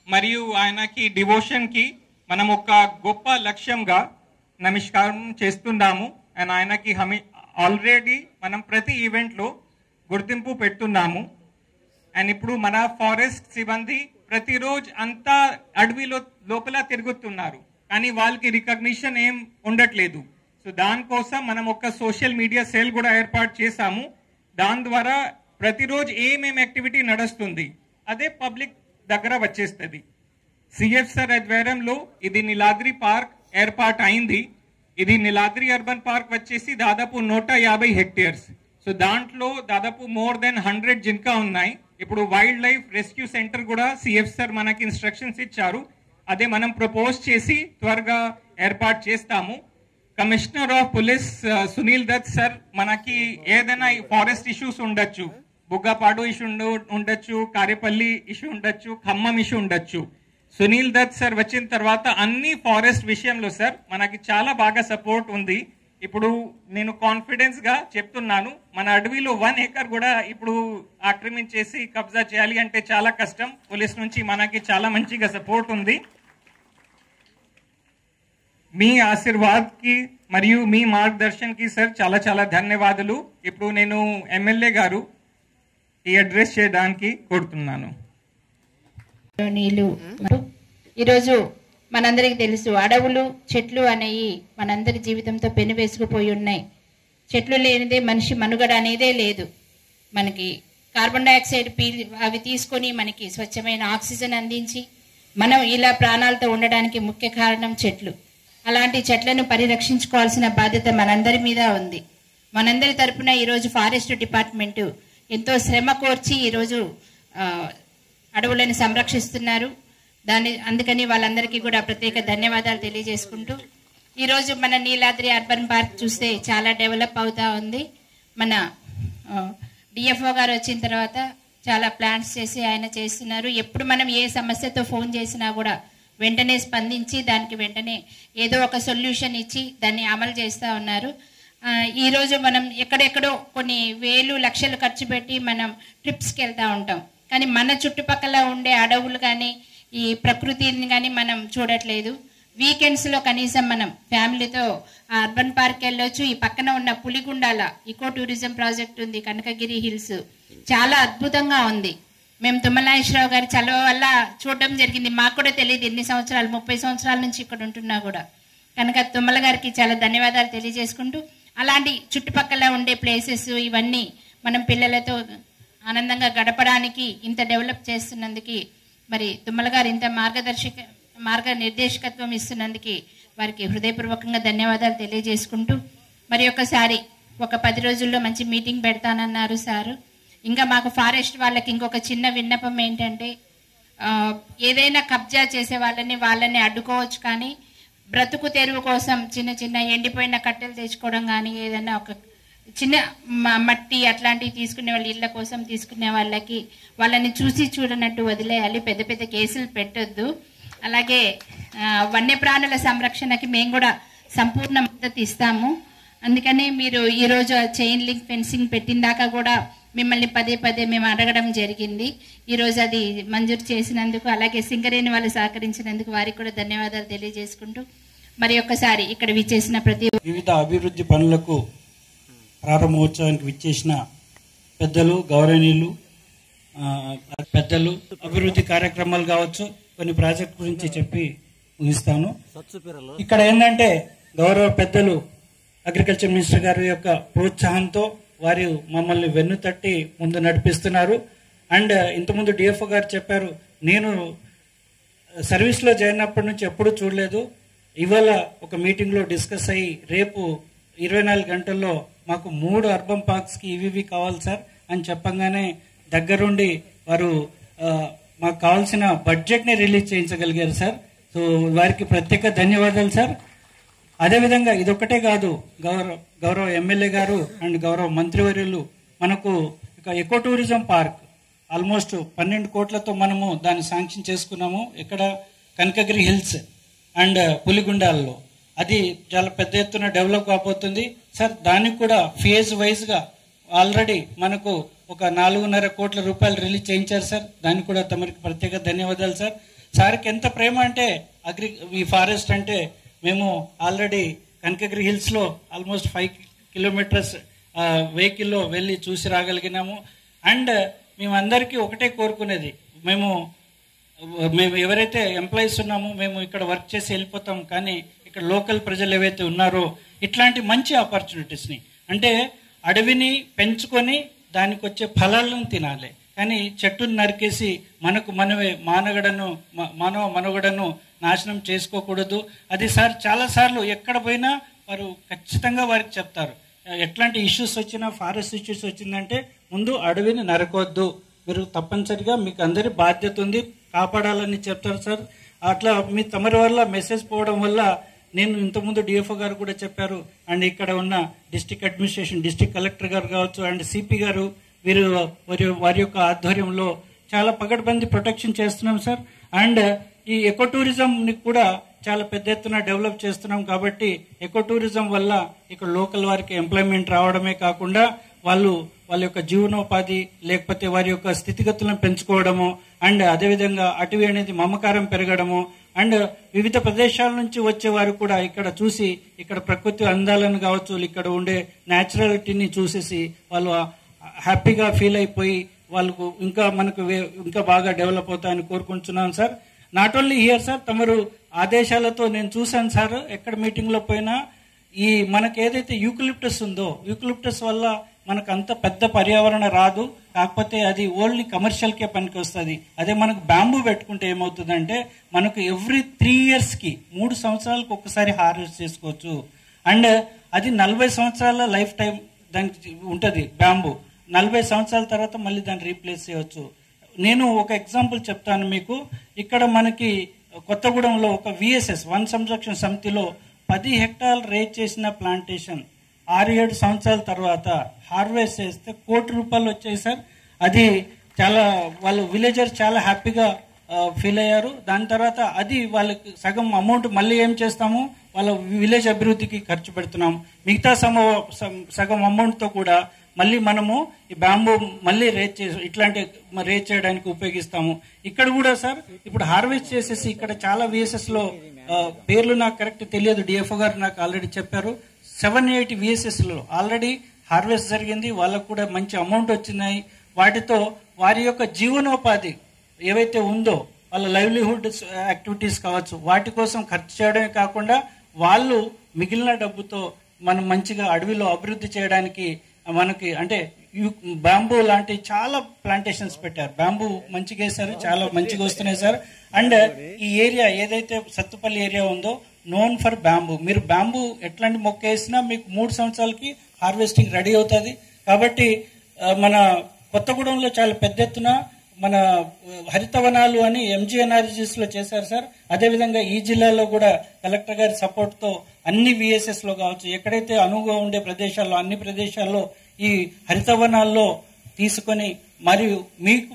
మరియు ఆయనకి డివోషన్కి మనం ఒక గొప్ప లక్ష్యంగా నమస్కారం చేస్తున్నాము. అండ్ ఆయనకి ఆల్రెడీ మనం ప్రతి ఈవెంట్లో గుర్తింపు పెడుతున్నాము. అండ్ ఇప్పుడు మన ఫారెస్ట్ సిబ్బంది ప్రతిరోజు అంతా అడవిలో లోపల తిరుగుతున్నారు, కానీ వాళ్ళకి రికగ్నిషన్ ఏం ఉండట్లేదు. సో దానికోసం మనం ఒక సోషల్ మీడియా సెల్ కూడా ఏర్పాటు చేశాము. దాని ద్వారా ప్రతిరోజు ఏమేమి యాక్టివిటీ నడుస్తుంది అదే పబ్లిక్ దగ్గర వచ్చేస్తుంది. సిఎఫ్ సార్ ఆధ్వర్యంలో ఇది నీలాద్రి పార్క్ ఏర్పాటు అయింది. ఇది నీలాద్రి అర్బన్ పార్క్ వచ్చేసి దాదాపు 150 హెక్టేర్స్. సో దాంట్లో దాదాపు మోర్ దెన్ 100 జింకా ఉన్నాయి. ఇప్పుడు వైల్డ్ లైఫ్ రెస్క్యూ సెంటర్ కూడా సిఎఫ్ సార్ మనకి ఇన్స్ట్రక్షన్స్ ఇచ్చారు, అదే మనం ప్రపోజ్ చేసి త్వరగా ఏర్పాటు చేస్తాము. Commissioner of police Sunil Dutt sir మనకి ఏదైనా ఫారెస్ట్ ఇష్యూస్ ఉండొచ్చు, బుగ్గపాడు ఇష్యూ ఉండొచ్చు, కారేపల్లి ఇష్యూ ఉండొచ్చు, ఖమ్మం ఇష్యూ ఉండొచ్చు. సునీల్ దత్ సార్ వచ్చిన తర్వాత అన్ని ఫారెస్ట్ విషయంలో సార్ మనకి చాలా బాగా సపోర్ట్ ఉంది. ఇప్పుడు నేను కాన్ఫిడెన్స్ గా చెప్తున్నాను, మన అడవిలో 1 acre కూడా ఇప్పుడు ఆక్రమించేసి కబ్జా చేయాలి అంటే చాలా కష్టం. పోలీస్ నుంచి మనకి చాలా మంచిగా సపోర్ట్ ఉంది. మీ ఆశీర్వాద్కి మరియు మీ మార్గదర్శన్కి సార్ చాలా చాలా ధన్యవాదాలు. ఇప్పుడు నేను ఎమ్మెల్యే గారు ఈ అడ్రస్ చేయడానికి కోరుతున్నాను. నీళ్ళు ఈరోజు మనందరికి తెలుసు, అడవులు చెట్లు అనేవి మనందరి జీవితంతో పెనువేసుకుపోయి ఉన్నాయి. చెట్లు లేనిదే మనిషి మనుగడ అనేదే లేదు. మనకి కార్బన్ డైఆక్సైడ్ అవి తీసుకొని మనకి స్వచ్ఛమైన ఆక్సిజన్ అందించి మనం ఇలా ప్రాణాలతో ఉండడానికి ముఖ్య కారణం చెట్లు. అలాంటి చెట్లను పరిరక్షించుకోవాల్సిన బాధ్యత మనందరి మీద ఉంది. మనందరి తరపున ఈరోజు ఫారెస్ట్ డిపార్ట్మెంటు ఎంతో శ్రమ కోర్చి ఈరోజు అడవులను సంరక్షిస్తున్నారు. అందుకని వాళ్ళందరికీ కూడా ప్రత్యేక ధన్యవాదాలు తెలియజేసుకుంటూ, ఈరోజు మన నీలాద్రి అర్బన్ పార్క్ చూస్తే చాలా డెవలప్ అవుతా ఉంది. మన డిఎఫ్ఓ గారు వచ్చిన తర్వాత చాలా ప్లాన్స్ చేసి ఆయన చేస్తున్నారు. ఎప్పుడు మనం ఏ సమస్యతో ఫోన్ చేసినా కూడా వెంటనే స్పందించి దానికి వెంటనే ఏదో ఒక సొల్యూషన్ ఇచ్చి దాన్ని అమలు చేస్తూ ఉన్నారు. ఈరోజు మనం ఎక్కడెక్కడో కొన్ని వేలు లక్షలు ఖర్చు పెట్టి మనం ట్రిప్స్కి వెళ్తూ ఉంటాం, కానీ మన చుట్టుపక్కల ఉండే అడవులు కానీ ఈ ప్రకృతిని కానీ మనం చూడట్లేదు. వీకెండ్స్లో కనీసం మనం ఫ్యామిలీతో అర్బన్ పార్క్ వెళ్ళొచ్చు. ఈ పక్కన ఉన్న పులిగుండాల ఈకో టూరిజం ప్రాజెక్ట్ ఉంది, కనకగిరి హిల్స్, చాలా అద్భుతంగా ఉంది. మేము తుమ్మలాయేశ్వరరావు గారి చలవ వల్ల చూడడం జరిగింది. మాకు కూడా తెలియదు ఎన్ని సంవత్సరాలు, 30 సంవత్సరాల నుంచి ఇక్కడ ఉంటున్నా కూడా. కనుక తుమ్మల గారికి చాలా ధన్యవాదాలు తెలియజేసుకుంటూ, అలాంటి చుట్టుపక్కల ఉండే ప్లేసెస్ ఇవన్నీ మనం పిల్లలతో ఆనందంగా గడపడానికి ఇంత డెవలప్ చేస్తున్నందుకు మరి తుమ్మల గారు ఇంత మార్గనిర్దేశకత్వం ఇస్తున్నందుకు వారికి హృదయపూర్వకంగా ధన్యవాదాలు తెలియజేసుకుంటూ, మరి ఒకసారి ఒక 10 రోజుల్లో మంచి మీటింగ్ పెడతానన్నారు సారు. ఇంకా మాకు ఫారెస్ట్ వాళ్ళకి ఇంకొక చిన్న విన్నపం ఏంటంటే, ఏదైనా కబ్జా చేసే వాళ్ళని అడ్డుకోవచ్చు, కానీ బ్రతుకు తెరువు కోసం చిన్న చిన్న ఎండిపోయిన కట్టెలు తెచ్చుకోవడం కానీ ఏదైనా ఒక చిన్న మట్టి అట్లాంటివి తీసుకునే వాళ్ళ ఇళ్ళ కోసం తీసుకునే వాళ్ళని చూసి చూడనట్టు వదిలేయాలి, పెద్ద పెద్ద కేసులు పెట్టొద్దు. అలాగే వన్యప్రాణుల సంరక్షణకి మేము కూడా సంపూర్ణ మద్దతు ఇస్తాము. అందుకని మీరు ఈరోజు చైన్ లింక్ ఫెన్సింగ్ పెట్టిన దాకా కూడా మిమ్మల్ని పదే మేము అడగడం జరిగింది. ఈరోజు అది మంజూరు చేసినందుకు, అలాగే సింగరేణి వాళ్ళు సహకరించినందుకు వారికి కూడా ధన్యవాదాలు తెలియజేసుకుంటూ, మరి ఒక్కసారి ఇక్కడ విచ్చేసిన వివిధ అభివృద్ధి పనులకు ప్రారంభోత్సవానికి విచ్చేసిన పెద్దలు, గౌరవనీయులు, అభివృద్ధి కార్యక్రమాలు కావచ్చు, కొన్ని ప్రాజెక్ట్ గురించి చెప్పి ముగిస్తాను. ఇక్కడ ఏంటంటే గౌరవ పెద్దలు అగ్రికల్చర్ మినిస్టర్ గారి యొక్క ప్రోత్సాహంతో వారు మమ్మల్ని వెన్ను తట్టి ముందు నడిపిస్తున్నారు. అండ్ ఇంతకుముందు డిఎఫ్ఓ గారు చెప్పారు, నేను సర్వీస్లో జాయిన్ అయినప్పటి నుంచి ఎప్పుడూ చూడలేదు. ఇవాళ ఒక మీటింగ్లో డిస్కస్ అయ్యి రేపు 24 గంటల్లో మాకు 3 అర్బన్ పార్క్స్కి ఇవి కావాలి సార్ అని చెప్పంగానే దగ్గరుండి వారు మాకు కావాల్సిన బడ్జెట్ని రిలీజ్ చేయించగలిగారు సార్. సో వారికి ప్రత్యేక ధన్యవాదాలు సార్. అదేవిధంగా ఇదొక్కటే కాదు, గౌరవ ఎమ్మెల్యే గారు అండ్ గౌరవ మంత్రివర్యులు మనకు ఎకో టూరిజం పార్క్ ఆల్మోస్ట్ 12 కోట్లతో మనము దాన్ని శాంక్షన్ చేసుకున్నాము. ఇక్కడ కనకగిరి హిల్స్ అండ్ పులిగుండాల్లో అది చాలా పెద్ద ఎత్తున డెవలప్ కాబోతుంది సార్. దానికి కూడా ఫేజ్ వైజ్గా ఆల్రెడీ మనకు ఒక 4.5 కోట్ల రూపాయలు రిలీజ్ చేయించారు సార్. దానికి కూడా తమరికి ప్రత్యేక ధన్యవాదాలు సార్. సార్కి ఎంత ప్రేమ అంటే ఈ ఫారెస్ట్ అంటే, మేము ఆల్రెడీ కనకగిరి హిల్స్లో ఆల్మోస్ట్ 5 కిలోమీటర్స్ వెహికల్లో వెళ్ళి చూసి రాగలిగినాము. అండ్ మేమందరికీ ఒకటే కోరుకునేది, మేము ఎవరైతే ఎంప్లాయీస్ ఉన్నామో మేము ఇక్కడ వర్క్ చేసి వెళ్ళిపోతాం, కానీ ఇక్కడ లోకల్ ప్రజలు ఏవైతే ఉన్నారో ఇట్లాంటి మంచి ఆపర్చునిటీస్ని, అంటే అడవిని పెంచుకొని దానికి వచ్చే ఫలాలను తినాలి, కానీ చెట్టును నరికేసి మనమే మానవ మనుగడను నాశనం చేసుకోకూడదు. అది సార్ చాలాసార్లు ఎక్కడ పోయినా వారు ఖచ్చితంగా వారికి చెప్తారు, ఎట్లాంటి ఇష్యూస్ వచ్చినా, ఫారెస్ట్ ఇష్యూస్ వచ్చిందంటే ముందు అడవిని నరకొద్దు, మీరు తప్పనిసరిగా మీకు అందరి బాధ్యత ఉంది, కాపాడాలని చెప్తారు సార్. అట్లా మీ తమరి వల్ల మెసేజ్ పోవడం వల్ల నేను ఇంతకుముందు డిఎఫ్ఓ గారు కూడా చెప్పారు, అండ్ ఇక్కడ ఉన్న డిస్ట్రిక్ట్ అడ్మినిస్ట్రేషన్, డిస్ట్రిక్ట్ కలెక్టర్ గారు కావచ్చు అండ్ సిపి గారు, వీరు వారి యొక్క ఆధ్వర్యంలో చాలా పగడ్బందీ ప్రొటెక్షన్ చేస్తున్నాం సార్. అండ్ ఈ ఎకో టూరిజంని కూడా చాలా పెద్ద ఎత్తున డెవలప్ చేస్తున్నాం. కాబట్టి ఎకో టూరిజం వల్ల ఇక్కడ లోకల్ వారికి ఎంప్లాయ్మెంట్ రావడమే కాకుండా వాళ్ళ యొక్క జీవనోపాధి లేకపోతే వారి యొక్క స్థితిగతులను పెంచుకోవడము, అండ్ అదేవిధంగా అటవీ అనేది మమకారం పెరగడము, అండ్ వివిధ ప్రదేశాల నుంచి వచ్చే వారు కూడా ఇక్కడ చూసి ఇక్కడ ప్రకృతి అందాలను కావచ్చు, ఇక్కడ ఉండే న్యాచురాలిటీని చూసేసి వాళ్ళు హ్యాపీగా ఫీల్ అయిపోయి వాళ్ళకు ఇంకా బాగా డెవలప్ అవుతాయని కోరుకుంటున్నాను sir. Not only here sir, తమరు ఆదేశాలతో నేను చూశాను సార్, ఎక్కడ మీటింగ్లో పోయినా ఈ మనకు ఏదైతే యూకలిప్టస్ ఉందో, యూకలిప్టస్ వల్ల మనకు అంత పెద్ద పర్యావరణ రాదు, కాకపోతే అది ఓన్లీ కమర్షియల్కే పనికి వస్తుంది. అదే మనకు బ్యాంబూ పెట్టుకుంటే ఏమవుతుందంటే మనకు ఎవ్రీ 3 ఇయర్స్కి 3 సంవత్సరాలకు ఒకసారి హార్వెస్ట్ చేసుకోవచ్చు. అండ్ అది 40 సంవత్సరాల లైఫ్ టైం దానికి ఉంటుంది బ్యాంబూ. 40 సంవత్సరాల తర్వాత మళ్ళీ దాన్ని రీప్లేస్ చేయవచ్చు. నేను ఒక ఎగ్జాంపుల్ చెప్తాను మీకు. ఇక్కడ మనకి కొత్తగూడెంలో ఒక విఎస్ఎస్ వన్ సంరక్షణ సమితిలో 10 హెక్టార్లు రేట్ చేసిన ప్లాంటేషన్ 6-7 సంవత్సరాల తర్వాత హార్వెస్ట్ చేస్తే ₹1,00,00,000 వచ్చాయి సార్. అది చాలా వాళ్ళు విలేజర్స్ చాలా హ్యాపీగా ఫీల్ అయ్యారు. దాని తర్వాత అది వాళ్ళకి సగం అమౌంట్ మళ్ళీ ఏం చేస్తాము, వాళ్ళ విలేజ్ అభివృద్ధికి ఖర్చు పెడుతున్నాం. మిగతా సగం అమౌంట్తో కూడా మళ్ళీ మనము ఈ బ్యాంబూ మళ్ళీ ఇట్లాంటి రేట్ చేయడానికి ఉపయోగిస్తాము. ఇక్కడ కూడా సార్ ఇప్పుడు హార్వెస్ట్ చేసేసి ఇక్కడ చాలా విఎస్ఎస్లో పేర్లు నాకు కరెక్ట్ తెలియదు, డిఎఫ్ఓ గారు నాకు ఆల్రెడీ చెప్పారు. 7-8 విఎస్ఎస్లో ఆల్రెడీ హార్వెస్ట్ జరిగింది. వాళ్ళకు కూడా మంచి అమౌంట్ వచ్చినాయి. వాటితో వారి యొక్క జీవనోపాధి ఏవైతే ఉందో వాళ్ళ లైవ్లీహుడ్ యాక్టివిటీస్ కావచ్చు, వాటి కోసం ఖర్చు చేయడమే కాకుండా వాళ్ళు మిగిలిన డబ్బుతో మనం మంచిగా అడవిలో అభివృద్ధి చేయడానికి మనకి అంటే బ్యాంబూ లాంటి చాలా ప్లాంటేషన్స్ పెట్టారు. బ్యాంబూ మంచిగా వేశారు, చాలా మంచిగా వస్తున్నాయి సార్. అండ్ ఈ ఏరియా ఏదైతే సత్తుపల్లి ఏరియా ఉందో నోన్ ఫర్ బ్యాంబూ. మీరు బ్యాంబూ ఎట్లాంటి మొక్క వేసినా మీకు 3 సంవత్సరాలకి హార్వెస్టింగ్ రెడీ అవుతుంది. కాబట్టి మన కొత్తగూడెంలో చాలా పెద్ద ఎత్తున మన హరితవనాలు అని ఎంజీఎన్ఆర్జీఎస్ లో చేశారు సార్. అదేవిధంగా ఈ జిల్లాలో కూడా కలెక్టర్ గారి సపోర్ట్ తో అన్ని విఎస్ఎస్ లో కావచ్చు, ఎక్కడైతే అనువుగా ఉండే ప్రదేశాల్లో అన్ని ప్రదేశాల్లో ఈ హరితవనాల్లో తీసుకొని మరియు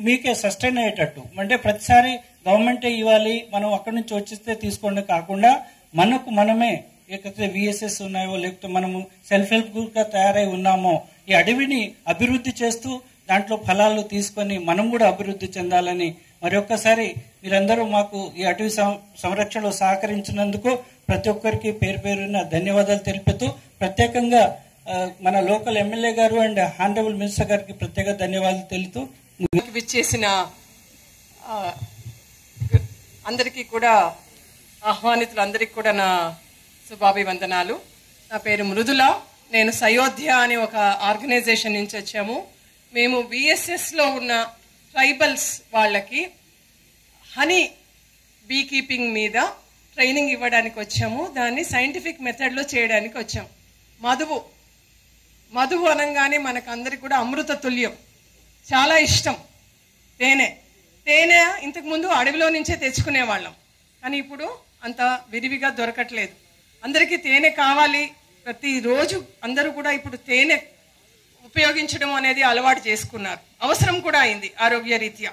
మీకే సస్టైన్ అయ్యేటట్టు, అంటే ప్రతిసారి గవర్నమెంటే ఇవ్వాలి మనం అక్కడి నుంచి వచ్చిస్తే తీసుకోండి కాకుండా మనకు మనమే ఏకైతే విఎస్ఎస్ ఉన్నాయో లేకపోతే మనము సెల్ఫ్ హెల్ప్ గ్రూప్ గా తయారై ఉన్నామో ఈ అడవిని అభివృద్ధి చేస్తూ దాంట్లో ఫలాలు తీసుకొని మనం కూడా అభివృద్ధి చెందాలని మరొక్కసారి మీరందరూ మాకు ఈ అటవీ సంరక్షణలో సహకరించినందుకు ప్రతి ఒక్కరికి పేరు పేరున ధన్యవాదాలు తెలుపుతూ ప్రత్యేకంగా మన లోకల్ ఎమ్మెల్యే గారు అండ్ హానరబుల్ మినిస్టర్ గారికి ప్రత్యేక ధన్యవాదాలు తెలుపుతూ విచ్చేసిన అందరికీ కూడా ఆహ్వానితులందరికీ కూడా నా శుభాభివందనాలు. నా పేరు మృదుల. నేను సయోధ్య అనే ఒక ఆర్గనైజేషన్ నుంచి వచ్చాము. మేము విఎస్ఎస్ లో ఉన్న ట్రైబల్స్ వాళ్ళకి హనీ బీ కీపింగ్ మీద ట్రైనింగ్ ఇవ్వడానికి వచ్చాము. దాన్ని సైంటిఫిక్ మెథడ్ లో చేయడానికి వచ్చాము. మధువు అనగానే మనకు అందరికి కూడా అమృత తుల్యం, చాలా ఇష్టం. తేనె ఇంతకు ముందు అడవిలో నుంచే తెచ్చుకునే వాళ్ళం, కానీ ఇప్పుడు అంత విరివిగా దొరకట్లేదు. అందరికీ తేనె కావాలి. ప్రతిరోజు అందరూ కూడా ఇప్పుడు తేనె ఉపయోగించడం అనేది అలవాటు చేసుకున్నారు, అవసరం కూడా అయింది ఆరోగ్య రీత్యా.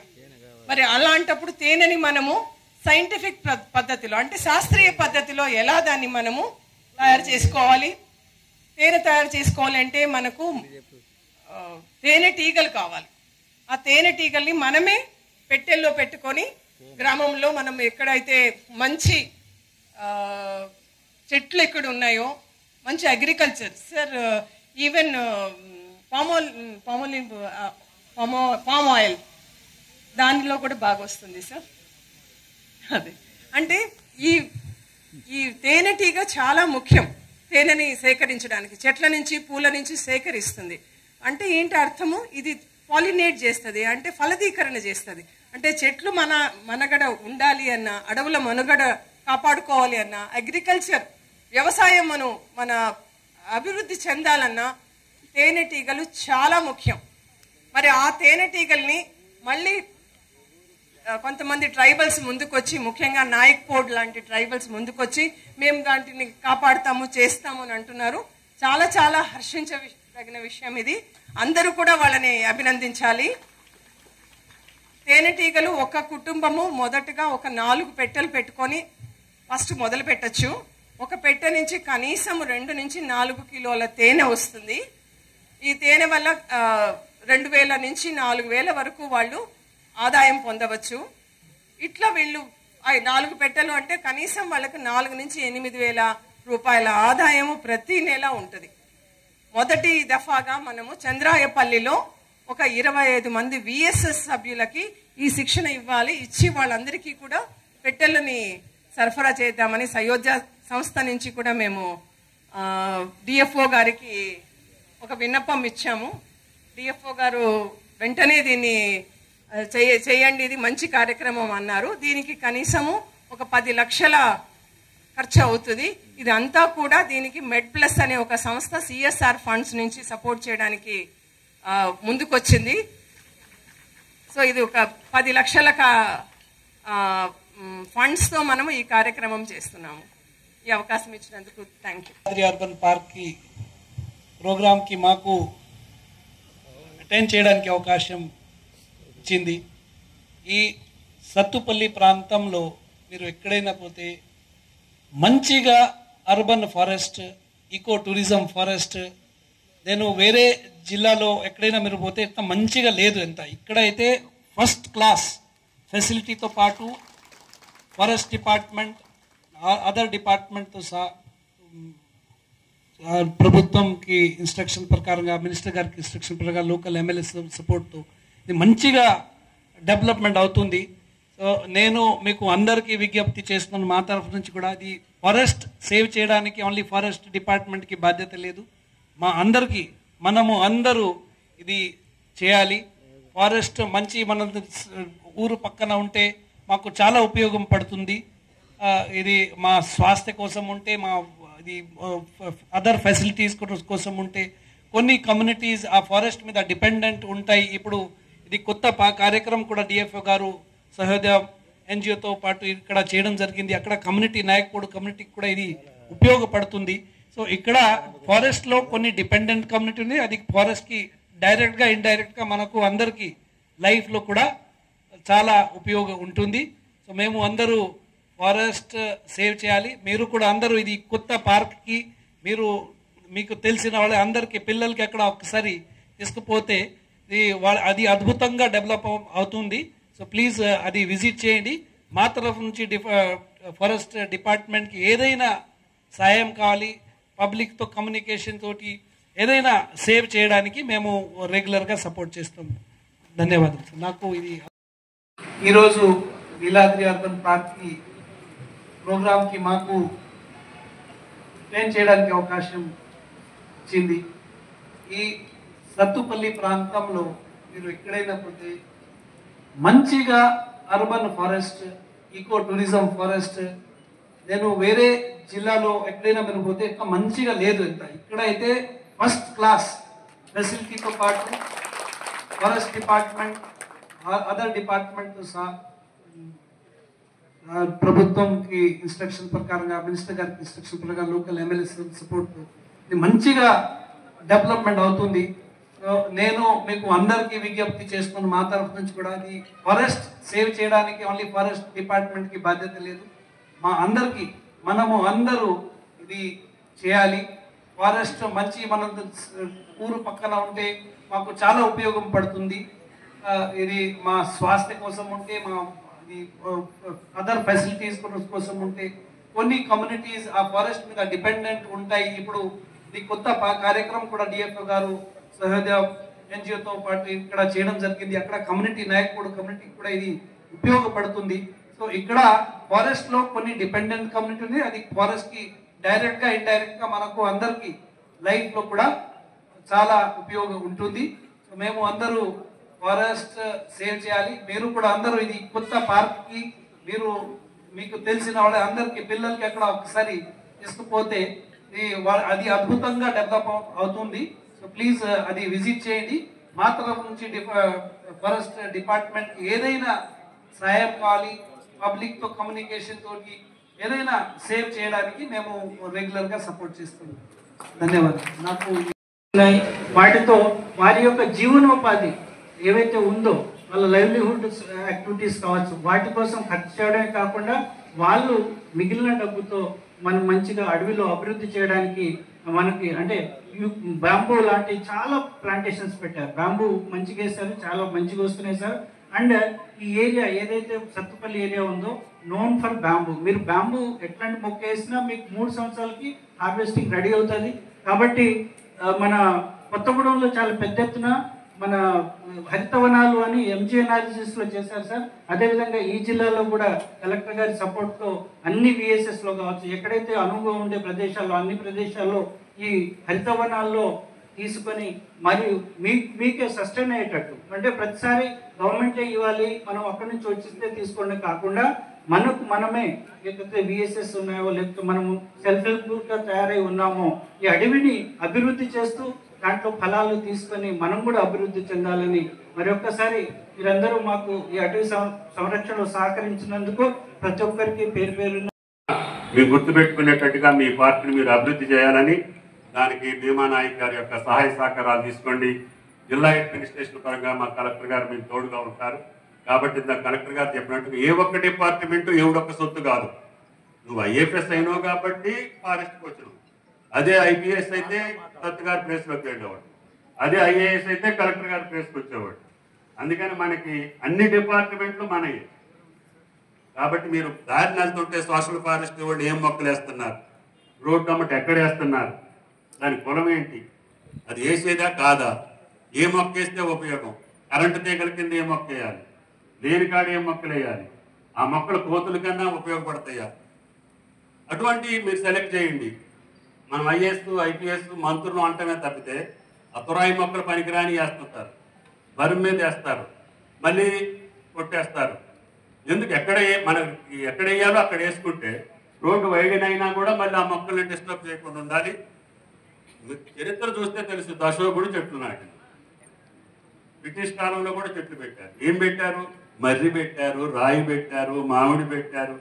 మరి అలాంటప్పుడు తేనెని మనము సైంటిఫిక్ పద్ధతిలో అంటే శాస్త్రీయ పద్ధతిలో ఎలా దాన్ని మనము తయారు చేసుకోవాలి. తేనె తయారు చేసుకోవాలంటే మనకు తేనె టీగలు కావాలి. ఆ తేనె టీగల్ని మనమే పెట్టెల్లో పెట్టుకొని గ్రామంలో మనం ఎక్కడైతే మంచి చెట్లు ఎక్కడ ఉన్నాయో మంచి agriculture sir, even palm oil దానిలో కూడా బాగా వస్తుంది సార్. అదే అంటే ఈ తేనెటీగ చాలా ముఖ్యం. తేనెని సేకరించడానికి చెట్ల నుంచి పూల నుంచి సేకరిస్తుంది. అంటే ఏంటి అర్థము, ఇది పాలినేట్ చేస్తుంది అంటే ఫలదీకరణ చేస్తుంది. అంటే చెట్లు మనగడ ఉండాలి అన్నా, అడవుల మనుగడ కాపాడుకోవాలి అన్నా, అగ్రికల్చర్ వ్యవసాయం మన అభివృద్ధి చెందాలన్నా తేనెటీగలు చాలా ముఖ్యం. మరి ఆ తేనెటీగల్ని మళ్ళీ కొంతమంది ట్రైబల్స్ ముందుకొచ్చి, ముఖ్యంగా నాయక్ పోడ్ లాంటి ట్రైబల్స్ ముందుకొచ్చి మేము దాంట్ని కాపాడుతాము చేస్తాము అని అంటున్నారు. చాలా చాలా హర్షించదగిన విషయం ఇది. అందరూ కూడా వాళ్ళని అభినందించాలి. తేనెటీగలు ఒక కుటుంబము మొదటగా ఒక 4 పెట్టెలు పెట్టుకొని ఫస్ట్ మొదలు పెట్టచ్చు. ఒక పెట్టె నుంచి కనీసం 2 నుంచి 4 కిలోల తేనె వస్తుంది. ఈ తేనె వల్ల 2000 నుంచి 4000 వరకు వాళ్ళు ఆదాయం పొందవచ్చు. ఇట్లా వీళ్ళు 4 పెట్టెలు అంటే కనీసం వాళ్ళకి 4 నుంచి 8,000 రూపాయల ఆదాయము ప్రతి నెల ఉంటుంది. మొదటి దఫాగా మనము చంద్రాయపల్లిలో ఒక 25 మంది విఎస్ఎస్ సభ్యులకి ఈ శిక్షణ ఇచ్చి వాళ్ళందరికీ కూడా పెట్టెలని సరఫరా చేద్దామని సయోధ్య సంస్థ నుంచి కూడా మేము డిఎఫ్ఓ గారికి ఒక విన్నపం ఇచ్చాము. డిఎఫ్ఓ గారు వెంటనే దీన్ని చేయండి, ఇది మంచి కార్యక్రమం అన్నారు. దీనికి కనీసము ఒక 10 లక్షల ఖర్చు అవుతుంది. ఇదంతా కూడా దీనికి మెడ్ ప్లస్ అనే ఒక సంస్థ సిఎస్ఆర్ ఫండ్స్ నుంచి సపోర్ట్ చేయడానికి ముందుకొచ్చింది. సో ఇది ఒక 10 లక్షల ఫండ్స్తో మనము ఈ కార్యక్రమం చేస్తున్నాము. ఈ అవకాశం ఇచ్చినందుకు థ్యాంక్ యూ. అర్బన్ పార్క్ కి ప్రోగ్రామ్ కి మాకు అటెండ్ చేయడానికి అవకాశం ఇచ్చింది. ఈ సత్తుపల్లి ప్రాంతంలో మీరు ఎక్కడైనా పోతే మంచిగా urban forest, eco tourism forest, నేను వేరే జిల్లాలో ఎక్కడైనా మీరు పోతే ఇంత మంచిగా లేదు. ఎంత ఇక్కడైతే ఫస్ట్ క్లాస్ ఫెసిలిటీతో పాటు ఫారెస్ట్ డిపార్ట్మెంట్, అదర్ డిపార్ట్మెంట్తో సహా ప్రభుత్వంకి ఇన్స్ట్రక్షన్ ప్రకారంగా, మినిస్టర్ గారికి ఇన్స్ట్రక్షన్ ప్రకారం, లోకల్ ఎమ్మెల్యే సపోర్ట్తో ఇది మంచిగా డెవలప్మెంట్ అవుతుంది. సో నేను మీకు అందరికీ విజ్ఞప్తి చేస్తున్నాను, మా తరఫు నుంచి కూడా అది ఫారెస్ట్ సేవ్ చేయడానికి ఓన్లీ ఫారెస్ట్ డిపార్ట్మెంట్కి బాధ్యత లేదు, మా అందరికీ మనము అందరూ ఇది చేయాలి. ఫారెస్ట్ మంచి మన ఊరు పక్కన ఉంటే మాకు చాలా ఉపయోగం పడుతుంది. ఇది మా స్వాస్థ్య కోసం ఉంటే, మా ఇది అదర్ ఫెసిలిటీస్ కోసం ఉంటే, కొన్ని కమ్యూనిటీస్ ఆ ఫారెస్ట్ మీద డిపెండెంట్ ఉంటాయి. ఇప్పుడు ఇది కొత్త కార్యక్రమం కూడా డిఎఫ్ఓ గారు సహోదయ ఎన్జిఓతో పాటు ఇక్కడ చేయడం జరిగింది. అక్కడ కమ్యూనిటీ నాయకుడు కమ్యూనిటీకి కూడా ఇది ఉపయోగపడుతుంది. సో ఇక్కడ ఫారెస్ట్లో కొన్ని డిపెండెంట్ కమ్యూనిటీ ఉంది, అది ఫారెస్ట్కి డైరెక్ట్గా ఇండైరెక్ట్గా మనకు అందరికీ లైఫ్లో కూడా చాలా ఉపయోగం ఉంటుంది. సో మేము అందరూ ఫారెస్ట్ సేవ్ చేయాలి. మీరు కూడా అందరూ ఇది కొత్త పార్క్కి మీకు తెలిసిన వాళ్ళ అందరికీ పిల్లలకి అక్కడ ఒకసారి తీసుకుపోతే అది అద్భుతంగా డెవలప్ అవుతుంది. సో ప్లీజ్ అది విజిట్ చేయండి. మా తరఫు నుంచి ఫారెస్ట్ డిపార్ట్మెంట్కి ఏదైనా సాయం కావాలి, పబ్లిక్తో కమ్యూనికేషన్ తోటి ఏదైనా సేవ్ చేయడానికి మేము రెగ్యులర్గా సపోర్ట్ చేస్తాం. ధన్యవాదాలు సార్. నాకు ఇది ఈరోజు నీలాద్రి అర్బన్ పార్క్కి ప్రోగ్రామ్కి మాకు ట్రైన్ చేయడానికి అవకాశం ఇచ్చింది. ఈ సత్తుపల్లి ప్రాంతంలో మీరు ఎక్కడైనా పోతే మంచిగా urban forest, eco tourism forest, నేను వేరే జిల్లాలో ఎక్కడైనా మీరు పోతే ఇంకా మంచిగా లేదు. ఎంత ఇక్కడైతే ఫస్ట్ క్లాస్ ఫెసిలిటీతో పాటు ఫారెస్ట్ డిపార్ట్మెంట్, అదర్ డిపార్ట్మెంట్తో సహా ప్రభుత్వంకి ఇన్స్ట్రక్షన్ ప్రకారంగా, మినిస్టర్ గారికి ఇన్స్ట్రక్షన్ ప్రకారం, లోకల్ ఎమ్మెల్యే సపోర్ట్ ఇది మంచిగా డెవలప్మెంట్ అవుతుంది. నేను మీకు అందరికీ విజ్ఞప్తి చేస్తున్నాను, మా తరఫు నుంచి కూడా అది ఫారెస్ట్ సేవ్ చేయడానికి ఓన్లీ ఫారెస్ట్ డిపార్ట్మెంట్కి బాధ్యత లేదు, మా అందరికీ మనము అందరూ ఇది చేయాలి. ఫారెస్ట్ మంచి మన ఊరు పక్కన ఉంటే మాకు చాలా ఉపయోగం పడుతుంది. ఇది మా స్వాస్థ్య కోసం ఉంటే, మా అదర్ ఫెసిలిటీస్ కోసం ఉంటే, కొన్ని కమ్యూనిటీస్ ఆ ఫారెస్ట్ మీద డిపెండెంట్ ఉంటాయి. ఇప్పుడు ఇది కొత్త కార్యక్రమం కూడా డిఎఫ్ఓ గారు సహోదయ ఎన్జిఓతో పాటు ఇక్కడ చేయడం జరిగింది. అక్కడ కమ్యూనిటీ నాయకుడు కమ్యూనిటీకి కూడా ఇది ఉపయోగపడుతుంది. సో ఇక్కడ ఫారెస్ట్లో కొన్ని డిపెండెంట్ కమ్యూనిటీ ఉంది, అది ఫారెస్ట్కి డైరెక్ట్గా ఇండైరెక్ట్గా మనకు అందరికీ లైఫ్లో కూడా చాలా ఉపయోగం ఉంటుంది. సో మేము అందరూ ఫారెస్ట్ సేవ్ చేయాలి. మీరు కూడా అందరూ ఇది కొత్త పార్క్కి మీకు తెలిసిన వాళ్ళ అందరికీ పిల్లలకి అక్కడ ఒకసారి తీసుకుపోతే అది అద్భుతంగా డెవలప్ అవుతుంది. సో ప్లీజ్ అది విజిట్ చేయండి. మా తరఫు నుంచి ఫారెస్ట్ డిపార్ట్మెంట్కి ఏదైనా సహాయం కావాలి, పబ్లిక్తో కమ్యూనికేషన్ తోటి ఏదైనా సేవ్ చేయడానికి మేము రెగ్యులర్గా సపోర్ట్ చేస్తున్నాం. ధన్యవాదాలు. నాకు వాటితో వారి యొక్క జీవనోపాధి ఏవైతే ఉందో వాళ్ళ లైవ్లీహుడ్ యాక్టివిటీస్ కావచ్చు, వాటి కోసం ఖర్చు చేయడమే కాకుండా వాళ్ళు మిగిలిన డబ్బుతో మనం మంచిగా అడవిలో అభివృద్ధి చేయడానికి మనకి అంటే బ్యాంబూ లాంటి చాలా ప్లాంటేషన్స్ పెట్టారు. బ్యాంబూ మంచిగా వేస్తారు, చాలా మంచిగా వస్తున్నాయి సార్. అండ్ ఈ ఏరియా ఏదైతే సత్తుపల్లి ఏరియా ఉందో నోన్ ఫర్ బ్యాంబూ. మీరు బ్యాంబూ ఎట్లాంటి మొక్క వేసినా మీకు 3 సంవత్సరాలకి హార్వెస్టింగ్ రెడీ అవుతుంది. కాబట్టి మన కొత్తగూడెంలో చాలా పెద్ద ఎత్తున మన హరితవనాలు అని ఎంజీఎన్ఆర్జీఎస్లో చేశారు సార్. అదేవిధంగా ఈ జిల్లాలో కూడా కలెక్టర్ గారి సపోర్ట్తో అన్ని విఎస్ఎస్లో కావచ్చు, ఎక్కడైతే అనువుగా ఉండే ప్రదేశాల్లో అన్ని ప్రదేశాల్లో ఈ హరితవనాల్లో తీసుకొని మరియు మీకే సస్టైన్ అయ్యేటట్టు, అంటే ప్రతిసారి గవర్నమెంటే ఇవ్వాలి మనం అక్కడి నుంచి వచ్చిస్తే తీసుకోండి కాకుండా మనకు మనమే లేకపోతే విఎస్ఎస్ ఉన్నాయో లేకపోతే మనము సెల్ఫ్ హెల్ప్ గ్రూప్గా తయారై ఉన్నామో ఈ అడవిని అభివృద్ధి చేస్తూ దాంట్లో ఫలాలు తీసుకొని మనం కూడా అభివృద్ధి చెందాలని మరొక్కసారి మీరందరూ మాకు ఈ అటవీ సంరక్షణలో సహకరించినందుకు ప్రతి ఒక్కరికి పేరు పేరున మీరు గుర్తుపెట్టుకునేటట్టుగా మీ పార్టీని మీరు అభివృద్ధి చేయాలని దానికి భీమా నాయక్ గారి యొక్క సహాయ సహకారాలు తీసుకోండి. జిల్లా అడ్మినిస్ట్రేషన్ పరంగా మా కలెక్టర్ గారు మీకు తోడుగా ఉంటారు. కాబట్టి కలెక్టర్ గారు చెప్పినట్టుగా ఏ ఒక్క డిపార్ట్మెంట్ ఎవడొక్క సొత్తు కాదు. నువ్వు ఐఏఎఫ్ఎస్ అయినావు కాబట్టి ఫారెస్ట్కి వచ్చినావు, అదే ఐపీఎస్ అయితే దత్తు గారి ప్లేస్లోకి వెళ్ళేవాడు, అదే ఐఏఎస్ అయితే కలెక్టర్ గారి ప్లేస్కి వచ్చేవాడు. అందుకని మనకి అన్ని డిపార్ట్మెంట్లు మనయే. కాబట్టి మీరు దారిని వెళ్తుంటే సోషల్ ఫారెస్ట్ వాళ్ళు ఏం మొక్కలు వేస్తున్నారు, రోడ్డు అమ్మటి ఎక్కడ వేస్తున్నారు, దాని కులం ఏంటి, అది వేసేదా కాదా, ఏ మొక్క వేస్తే ఉపయోగం, కరెంటు తీగల కింద ఏ మొక్క వేయాలి, లేని కాడ ఏ మొక్కలు వేయాలి, ఆ మొక్కలు కోతుల కన్నా ఉపయోగపడతాయా, అటువంటివి మీరు సెలెక్ట్ చేయండి. మనం ఐఏఎస్ ఐపీఎస్ మంత్రులు అంటమే తప్పితే అతురాయి మొక్కలు పనికిరాని వేస్తుంటారు, బరువు మీద వేస్తారు, మళ్ళీ కొట్టేస్తారు. ఎందుకు మనకి ఎక్కడ వేయాలో అక్కడ వేసుకుంటే రోడ్డు వైడెన్ అయినా కూడా మళ్ళీ ఆ మొక్కల్ని డిస్టర్బ్ చేయకుండా ఉండాలి. చరిత్ర చూస్తే తెలుసు, అశోకుడు చెట్లు నాటి, బ్రిటిష్ కాలంలో కూడా చెట్లు పెట్టారు. ఏం పెట్టారు? మర్రి పెట్టారు, రాయి పెట్టారు, మామిడి పెట్టారు,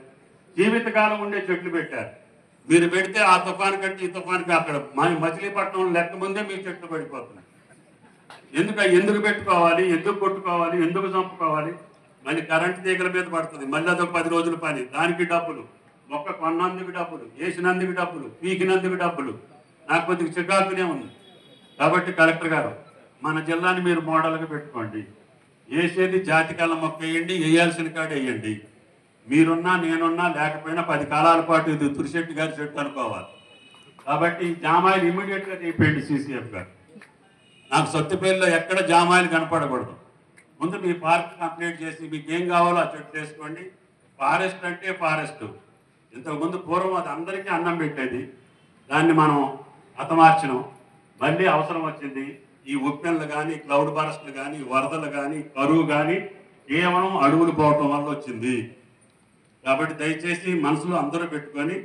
జీవితకాలం ఉండే చెట్లు పెట్టారు. మీరు పెడితే ఆ తుఫాను కంటే ఈ తుఫానుకి అక్కడ మచిలీపట్నం లెక్క ముందే మీ చెట్లు పడిపోతున్నాయి. ఎందుకు పెట్టుకోవాలి, ఎందుకు కొట్టుకోవాలి, ఎందుకు చంపుకోవాలి? మళ్ళీ కరెంటు తీగల మీద పడుతుంది, మళ్ళీ అదొక 10 రోజుల పని, దానికి డబ్బులు, మొక్క కొన్నందుకు డబ్బులు, వేసినందుకు డబ్బులు, పీకినందుకు డబ్బులు. నాకు కొద్దిగా చికాకునే ఉంది. కాబట్టి కలెక్టర్ గారు మన జిల్లాని మీరు మోడల్గా పెట్టుకోండి. వేసేది జాతికాల మొక్క వేయండి, వేయాల్సిన కాడ వేయండి. మీరున్నా నేనున్నా లేకపోయినా 10 కాలాల పాటు ఇది తురిశెట్టి గారి చెట్టు అనుకోవాలి. కాబట్టి జామాయిలు ఇమీడియట్గా తీపేయండి. సీసీఎఫ్ గారు నాకు సొత్తుపల్లిలో ఎక్కడ జామాయిలు కనపడకూడదు. ముందు మీ పార్క్ కంప్లీట్ చేసి మీకు ఏం కావాలో ఆ చెట్టు వేసుకోండి. ఫారెస్ట్ అంటే ఫారెస్ట్. ఇంతకుముందు పూర్వం అది అందరికీ అన్నం పెట్టేది, దాన్ని మనం హతమార్చినాం. మళ్ళీ అవసరం వచ్చింది. ఈ ఉప్పెన్లు కానీ, క్లౌడ్ బరస్ట్లు కానీ, వరదలు కానీ, కరువు కానీ కేవలం అడవులు పోవటం వల్ల వచ్చింది. కాబట్టి దయచేసి మనసులో అందరూ పెట్టుకొని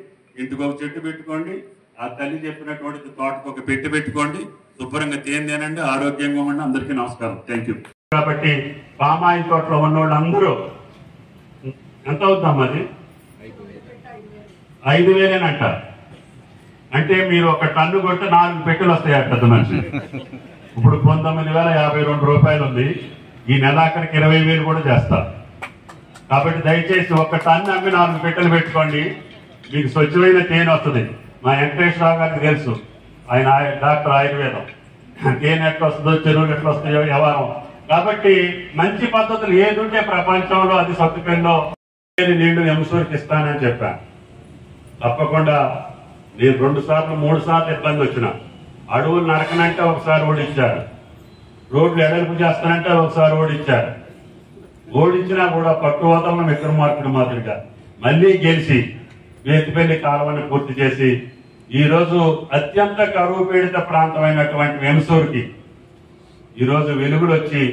ఇంటికి ఒక చెట్టు పెట్టుకోండి. ఆ తల్లి చెప్పినటువంటి తోటకు ఒక పెట్టి పెట్టుకోండి. శుభ్రంగా తేనండి, ఆరోగ్యంగా ఉండండి. అందరికీ నమస్కారం. Thank you. కాబట్టి పామాయిల్ తోటలో ఉన్న వాళ్ళందరూ ఎంత అవుతాం? అది 5,000 అంటే మీరు ఒక టన్ను కొట్టి 4 పెట్టెలు వస్తాయి పెద్ద మనిషి. ఇప్పుడు 19,052 రూపాయలు ఉంది. ఈ నెలాఖరికి 20,000 కూడా చేస్తారు. కాబట్టి దయచేసి ఒక టన్ను అమ్మి 4 పెట్టెలు పెట్టుకోండి. మీకు స్వచ్ఛమైన తేనె వస్తుంది. మా వెంకటేశ్వరరావు గారికి తెలుసు, ఆయన డాక్టర్ ఆయుర్వేదం. తేనె ఎట్లా వస్తుందో, చెరువులు ఎట్లా వస్తాయో వ్యవహారం. కాబట్టి మంచి పద్ధతులు ఏది ఉంటే ప్రపంచంలో అది సత్తుపల్లిలో నీళ్లు ఎంసూరికి ఇస్తానని చెప్పాను. తప్పకుండా నేను 2 సార్లు 3 సార్లు ఇబ్బంది వచ్చిన. అడవులు నరకనంటే ఒకసారి ఓడించారు, రోడ్లు ఎడల్పు చేస్తానంటే ఒకసారి ఓడించారు. ఓడించినా కూడా పట్టు వదలను విక్రమార్కుడు మాదిరిగా మళ్ళీ గెలిచి వేతిపల్లి కాలువని పూర్తి చేసి ఈరోజు అత్యంత కరువు పీడిత ప్రాంతమైనటువంటి వెంసూరుకి ఈరోజు వెలుగులు వచ్చి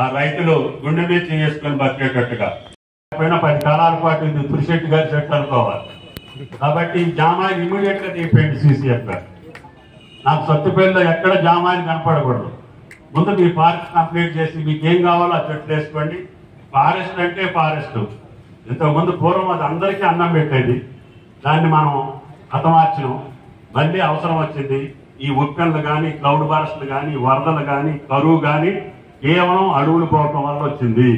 ఆ రైతులు గుండె మీద చేసుకుని బతికేటట్టుగా 10 కాలాల పాటు ఇది తురిశెట్టి గారి చెట్టు అనుకోవాలి. కాబట్టి జామాయిలు ఇమీడియట్ గా తీపేయండి. సీసీఎఫ్ గారు నాకు సత్తుపల్లిలో ఎక్కడ జామాయిలు కనపడకూడదు. ముందు మీ పార్క్ కంప్లీట్ చేసి మీకు ఏం కావాలో ఆ చెట్లు వేసుకోండి. ఫారెస్ట్ అంటే ఫారెస్ట్. ఇంతకుముందు పూర్వం అది అందరికీ అన్నం పెట్టేది, దాన్ని మనం హతమార్చినాం. మళ్ళీ అవసరం వచ్చింది. ఈ ఉప్పెన్లు కానీ, క్లౌడ్ బరస్ట్లు కానీ, వరదలు కానీ, కరువు కానీ కేవలం అడవులు పోవటం వల్ల వచ్చింది.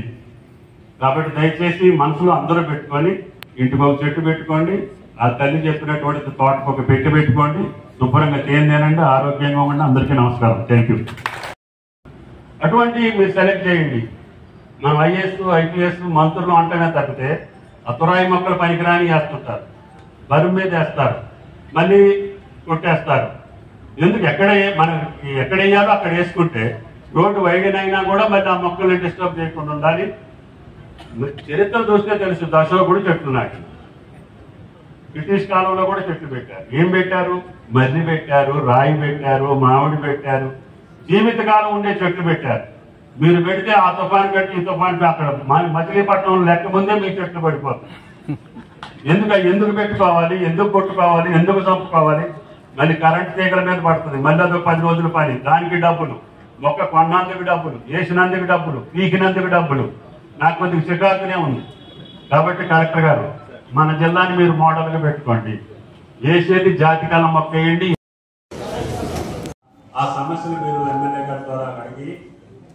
కాబట్టి దయచేసి మనసులో అందరూ పెట్టుకొని ఇంటికి ఒక చెట్టు పెట్టుకోండి. ఆ తల్లి చెప్పినటువంటి తోటకు ఒక పెట్టి పెట్టుకోండి. శుభ్రంగా తేనండి, ఆరోగ్యంగా ఉండండి. అందరికీ నమస్కారం. Thank you. అటువంటి మీరు సెలెక్ట్ చేయండి. మనం ఐఏఎస్ ఐపీఎస్ మంత్రులు అంటమే తప్పితే అతురాయి మొక్కలు పనికిరాని వేస్తుంటారు, బరువు మీద వేస్తారు, మళ్ళీ కొట్టేస్తారు. ఎందుకు మనకి ఎక్కడ వేయాలో అక్కడ వేసుకుంటే రోడ్డు వైడెన్ అయినా కూడా మళ్ళీ ఆ మొక్కల్ని డిస్టర్బ్ చేయకుండా ఉండాలి. చరిత్ర చూస్తే తెలుసు, అశోకుడు చెట్లు నాటి, బ్రిటిష్ కాలంలో కూడా చెట్లు పెట్టారు. ఏం పెట్టారు? మర్రి పెట్టారు, రాయి పెట్టారు, మామిడి పెట్టారు, జీవితకాలం ఉండే చెట్లు పెట్టారు. మీరు పెడితే ఆ తుఫాను కట్టి ఈ తుఫాను అక్కడ మచిలీపట్నం లెక్క ముందే మీ చెట్లు పడిపోతాయి. ఎందుకు పెట్టుకోవాలి, ఎందుకు కొట్టుకోవాలి, ఎందుకు చంపుకోవాలి? మళ్ళీ కరెంట్ తీగల మీద పడుతుంది, మళ్ళీ అదొక 10 రోజుల పని, దానికి డబ్బులు, మొక్క కొన్నందుకు డబ్బులు, వేసినందుకు డబ్బులు, పీకినందుకు డబ్బులు. నాకు కొద్దిగా చికాకునే ఉంది. కాబట్టి కలెక్టర్ గారు, మన జిల్లాని మీరు మోడల్గా పెట్టుకోండి. వేసేది జాతికాలం మొక్క వేయండి. ఆ సమస్యలు మీరు ఎమ్మెల్యే గారి ద్వారా అడిగి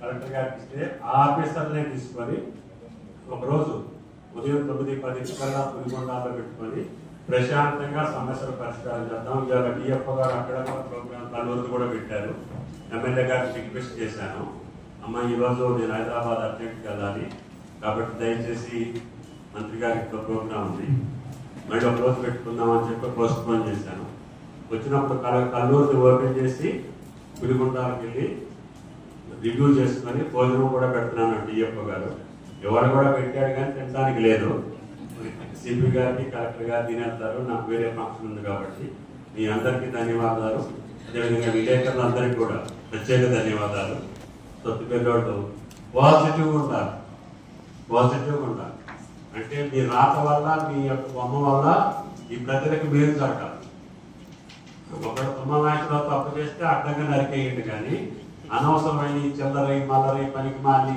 కలెక్టర్ గారికి ఇస్తే ఆ ఆఫీసర్నే తీసుకొని ఒకరోజు ఉదయం 9-10 కల్లా పులికొండలో పెట్టుకొని ప్రశాంతంగా సమస్యలు పరిష్కారం చేద్దాం. ఇవాళ డిఎఫ్ఓ గారు అక్కడ ప్రోగ్రామ్ కల్లూరు కూడా పెట్టారు. ఎమ్మెల్యే గారికి రిక్వెస్ట్ చేశాను, అమ్మ ఈరోజు నేను హైదరాబాద్ అర్జెంట్కి వెళ్ళాలి, కాబట్టి దయచేసి మంత్రి గారికి ప్రోగ్రాం ఉంది, మళ్ళీ ఒక రోజు పెట్టుకుందామని చెప్పి పోస్ట్ పోన్ చేశాను. వచ్చినప్పుడు కల్లూరుని ఓపెన్ చేసి పులికొండకి వెళ్ళి రివ్యూ చేసుకొని భోజనం కూడా పెడుతున్నాను డిఎఫ్ఓ గారు. ఎవరు కూడా పెట్టాడు కానీ తినడానికి లేదు. సిపి గారికి కలెక్టర్ గారు తినేస్తారు, నాకు వేరే ఫంక్షన్ ఉంది కాబట్టి. మీ అందరికీ ధన్యవాదాలు. అదేవిధంగా విలేకరులందరికీ కూడా ప్రత్యేక ధన్యవాదాలు. సొత్తుపల్లి పాజిటివ్గా ఉండాలి, పాజిటివ్గా ఉండాలి. అంటే మీ రాత వల్ల, మీ యొక్క బొమ్మ వల్ల ఈ ప్రజలకు మేలు జరగాలి. ఒకడు తుమ్మనాయకులో తప్పు చేస్తే అడ్డంగా నరికేయండి, కానీ అనవసరమైన చిల్లరై మల్లరై పనికి మాలి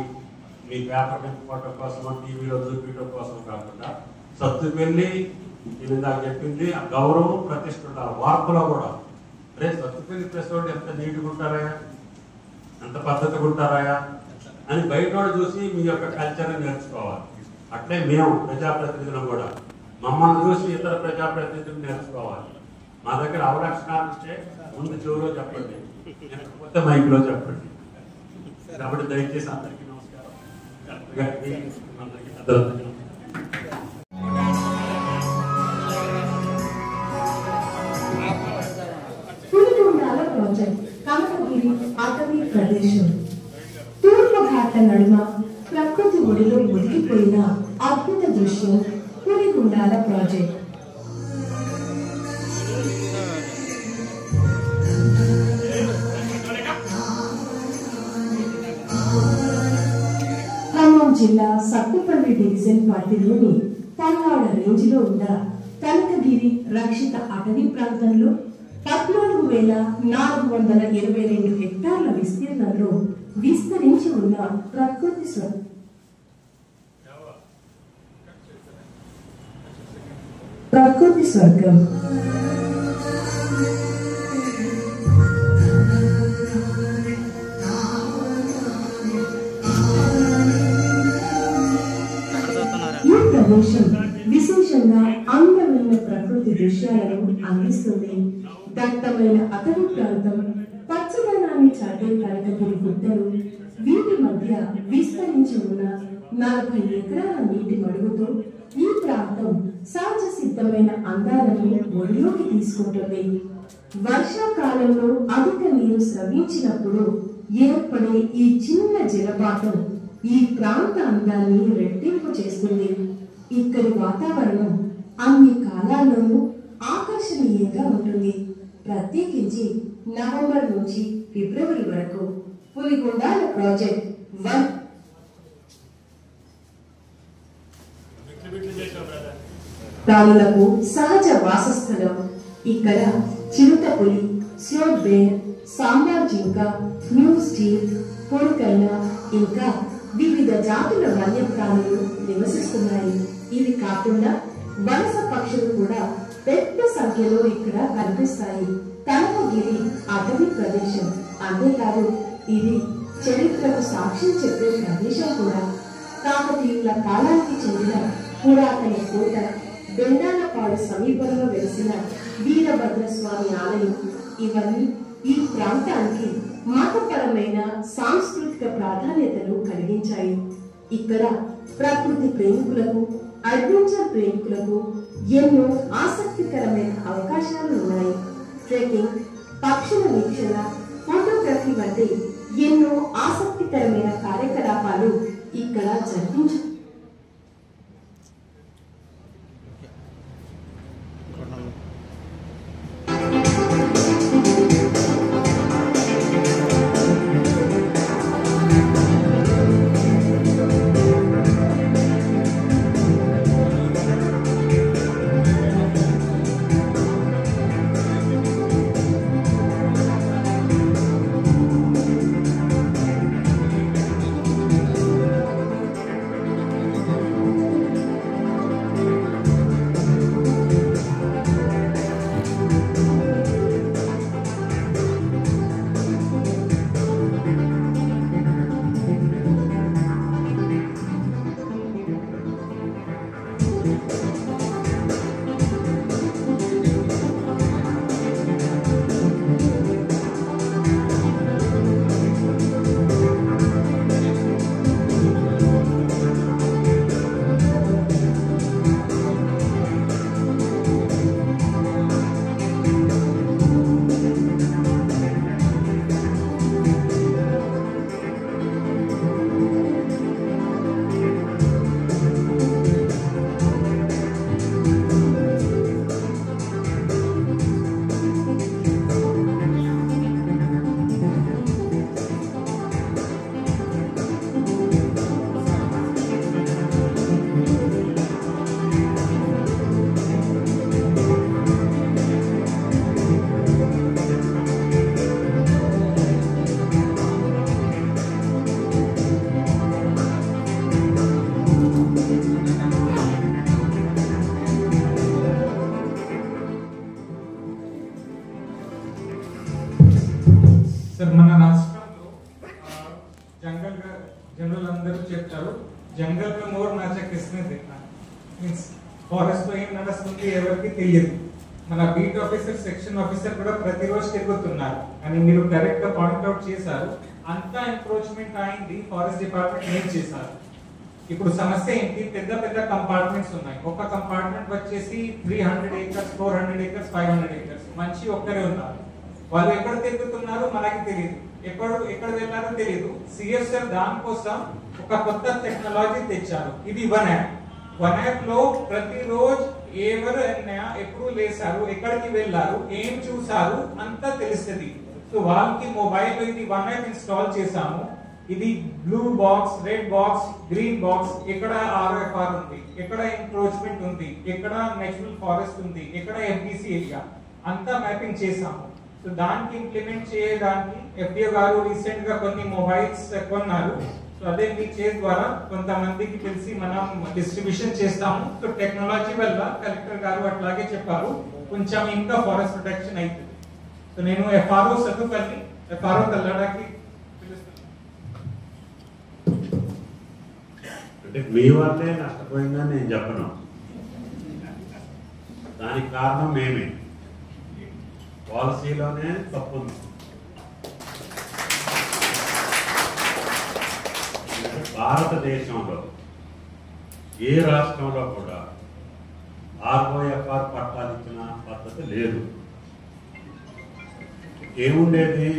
మీ పేపర్ ఫోటో కోసం, టీవీలో చూపించడం కోసం కాకుండా సత్తుపల్లి ఇందాక చెప్పింది గౌరవం, ప్రతిష్ట ఉండాలి. వార్తలో కూడా రే సత్తుపల్లి ప్రెస్ వాళ్ళు ఎంత నీట్గా ఉంటారా, ఎంత పద్ధతిగా ఉంటారా అని బయట చూసి మీ యొక్క కల్చర్ని నేర్చుకోవాలి. అట్లే మేము ప్రజాప్రతినిధులు కూడా మమ్మల్ని చూసి ఇతర ప్రజాప్రతినిధులు నేర్చుకోవాలి. మా దగ్గర అవలక్షణాలు ఇస్తే ముందు చెవులో చెప్పండి, లేకపోతే మైక్లో చెప్పండి. కాబట్టి దయచేసి అందరికీ నమస్కారం. అందరికీ కమలగిరి అటవీ ప్రదేశం తూర్పు ఘాట్ల నడుమ ప్రకృతి ఒడిలో ఒదిగిపోయిన అద్భుత దృశ్యం పులిగుండాల ప్రాజెక్ట్. ఖమ్మం జిల్లా సత్తుపల్లి డివిజన్ పరిధిలోని పల్నాడు రేంజ్ లో ఉన్న కనకగిరి రక్షిత అటవీ ప్రాంతంలో 14,422 హెక్టార్ల విస్తీర్ణంలో విస్తరించి ఉన్న ప్రకృతి స్వర్గం. ఈ ప్రదేశం విశేషంగా అందమైన ప్రకృతి దృశ్యాలను అందిస్తుంది. దట్టమైన అటవీ ప్రాంతం, పచ్చదనాన్ని చాటే కనకగిరి గుట్టలు, వీటి మధ్య విస్తరించి ఉన్న 40 ఎకరాల నీటి మడుగుతో ఈ ప్రాంతం సహజ సిద్ధమైన అందాలను ఒడిలోకి తీసుకుంటుంది. వర్షాకాలంలో అధిక నీరు స్రవించినప్పుడు ఏర్పడే ఈ చిన్న జలపాతం ఈ ప్రాంత అందాన్ని రెట్టింపు చేస్తుంది. ఇక్కడి వాతావరణం అన్ని కాలాల్లోనూ ఆకర్షణీయంగా ఉంటుంది. ప్రత్యేకించి నవంబర్ నుంచి ఫిబ్రవరి వరకు పులిగుండాల ప్రాజెక్ట్ 1 ప్రాణులకు సహజ వాసస్థలం. ఇక్కడ చిరుతపులి, స్లోత్ బేర్, సాంబార్ జింక, న్యూస్ టీర్, పొడికైన ఇంకా వివిధ జాతుల వన్యప్రాణులు నివసిస్తున్నాయి. ఇవి కాకుండా వలస పక్షులు కూడా పెద్ద సంఖ్యలో ఇక్కడ కనిపిస్తాయి. కనకగిరి అటవీ ప్రదేశం అంతేకాదు, ఇది చరిత్రకు సాక్ష్యం చెప్పే ప్రదేశం కూడా. కాకతీయుల కాలానికి చెందిన పురాతన కోట, బెండాలపాడు సమీపంలో వెలిసిన వీరభద్రస్వామి ఆలయం, ఇవన్నీ ఈ ప్రాంతానికి మతపరమైన సాంస్కృతిక ప్రాధాన్యతను కలిగించాయి. ఇక్కడ ప్రకృతి ప్రేమికులకు, అడ్వెంచర్ ప్రేమికులకు ఎన్నో ఆసక్తికరమైన అవకాశాలు ఉన్నాయి. ట్రెక్కింగ్, పక్షుల వీక్షణ, ఫోటోగ్రఫీ వంటి ఎన్నో ఆసక్తికరమైన కార్యకలాపాలు ఇక్కడ జరిపించారు. జంగల్ జనరల్ అందరూ చెప్తారు, జంగల్ में मोर नाचा किसने देखा మీన్స్ ఫారెస్ట్ లో ఏం నడుస్తుంది ఎవరికి తెలియదు. మన బీట్ ఆఫీసర్, సెక్షన్ ఆఫీసర్ కూడా ప్రతిరోజు తిరుగుతున్నారు అని మీరు కరెక్ట్ గా పాయింట్అవుట్ చేశారు. అంతా ఎంక్రోచ్మెంట్ అయింది, ఫారెస్ట్ డిపార్ట్మెంట్ ఏం చేశారు? ఇప్పుడు సమస్య ఏంటి? పెద్ద పెద్ద కంపార్ట్మెంట్స్ ఉన్నాయి. ఒక కంపార్ట్మెంట్ వచ్చేసి 300 acres, 400 acres, 500 acres. మంచి ఒక్కరే ఉన్నారు. వాళ్ళు ఎక్కడ తిరుగుతున్నారు మనకి తెలియదు, ఎక్కడ వెళ్ళారో తెలియదు. సిఎస్ఆర్ దానికోసం ఒక కొత్త టెక్నాలజీ తెచ్చారు. ఇది వన్ యాప్ లో ప్రతిరోజు ఎవరు ఎప్పుడు లేసారు, ఎక్కడికి వెళ్ళారు, ఏం చూసారు అంతా తెలుస్తుంది. సో వాళ్ళకి మొబైల్ లో ఇది వన్ యాప్ ఇన్స్టాల్ చేసాము. ఇది blue box, red box, green box, ఎక్కడ ఆర్ఎఫ్ఆర్ ఉంది, ఎక్కడ ఎంక్రోచ్మెంట్ ఉంది, ఎక్కడ నేషనల్ ఫారెస్ట్ ఉంది, ఎక్కడ ఎఫ్డిసి ఏరియా అంతా మ్యాపింగ్ చేసాము. సో దానికి ఇంప్లిమెంట్ చేయడానికి ఎఫ్డిఓ గారు రీసెంట్ గా కొన్ని మొబైల్స్ కొన్నారు. సో అదే మీ చేతి ద్వారా కొంతమందికి తెలిసి మనం డిస్ట్రిబ్యూషన్ చేస్తాము. సో టెక్నాలజీ వల్ల కలెక్టర్ గారు అట్లాగే చెప్పారు, కొంచెం ఇంకా ఫారెస్ట్ ప్రొటెక్షన్ అవుతుంది. సో నేను ఎఫ్ఆర్ఓ సదుపల్లి, ఎఫ్ఆర్ఓ కల్లడాకి అంటే మీ వల్లే నష్టపోయిందని నేను చెప్పను, దానికి కారణం మేమే, పాలసీలోనే తప్పు ఉంది. భారతదేశంలో ఏ రాష్ట్రంలో కూడా ఆర్ఓఎఫ్ఆర్ పట్టాలు ఇచ్చిన పద్ధతి లేదు. ఏముండేది?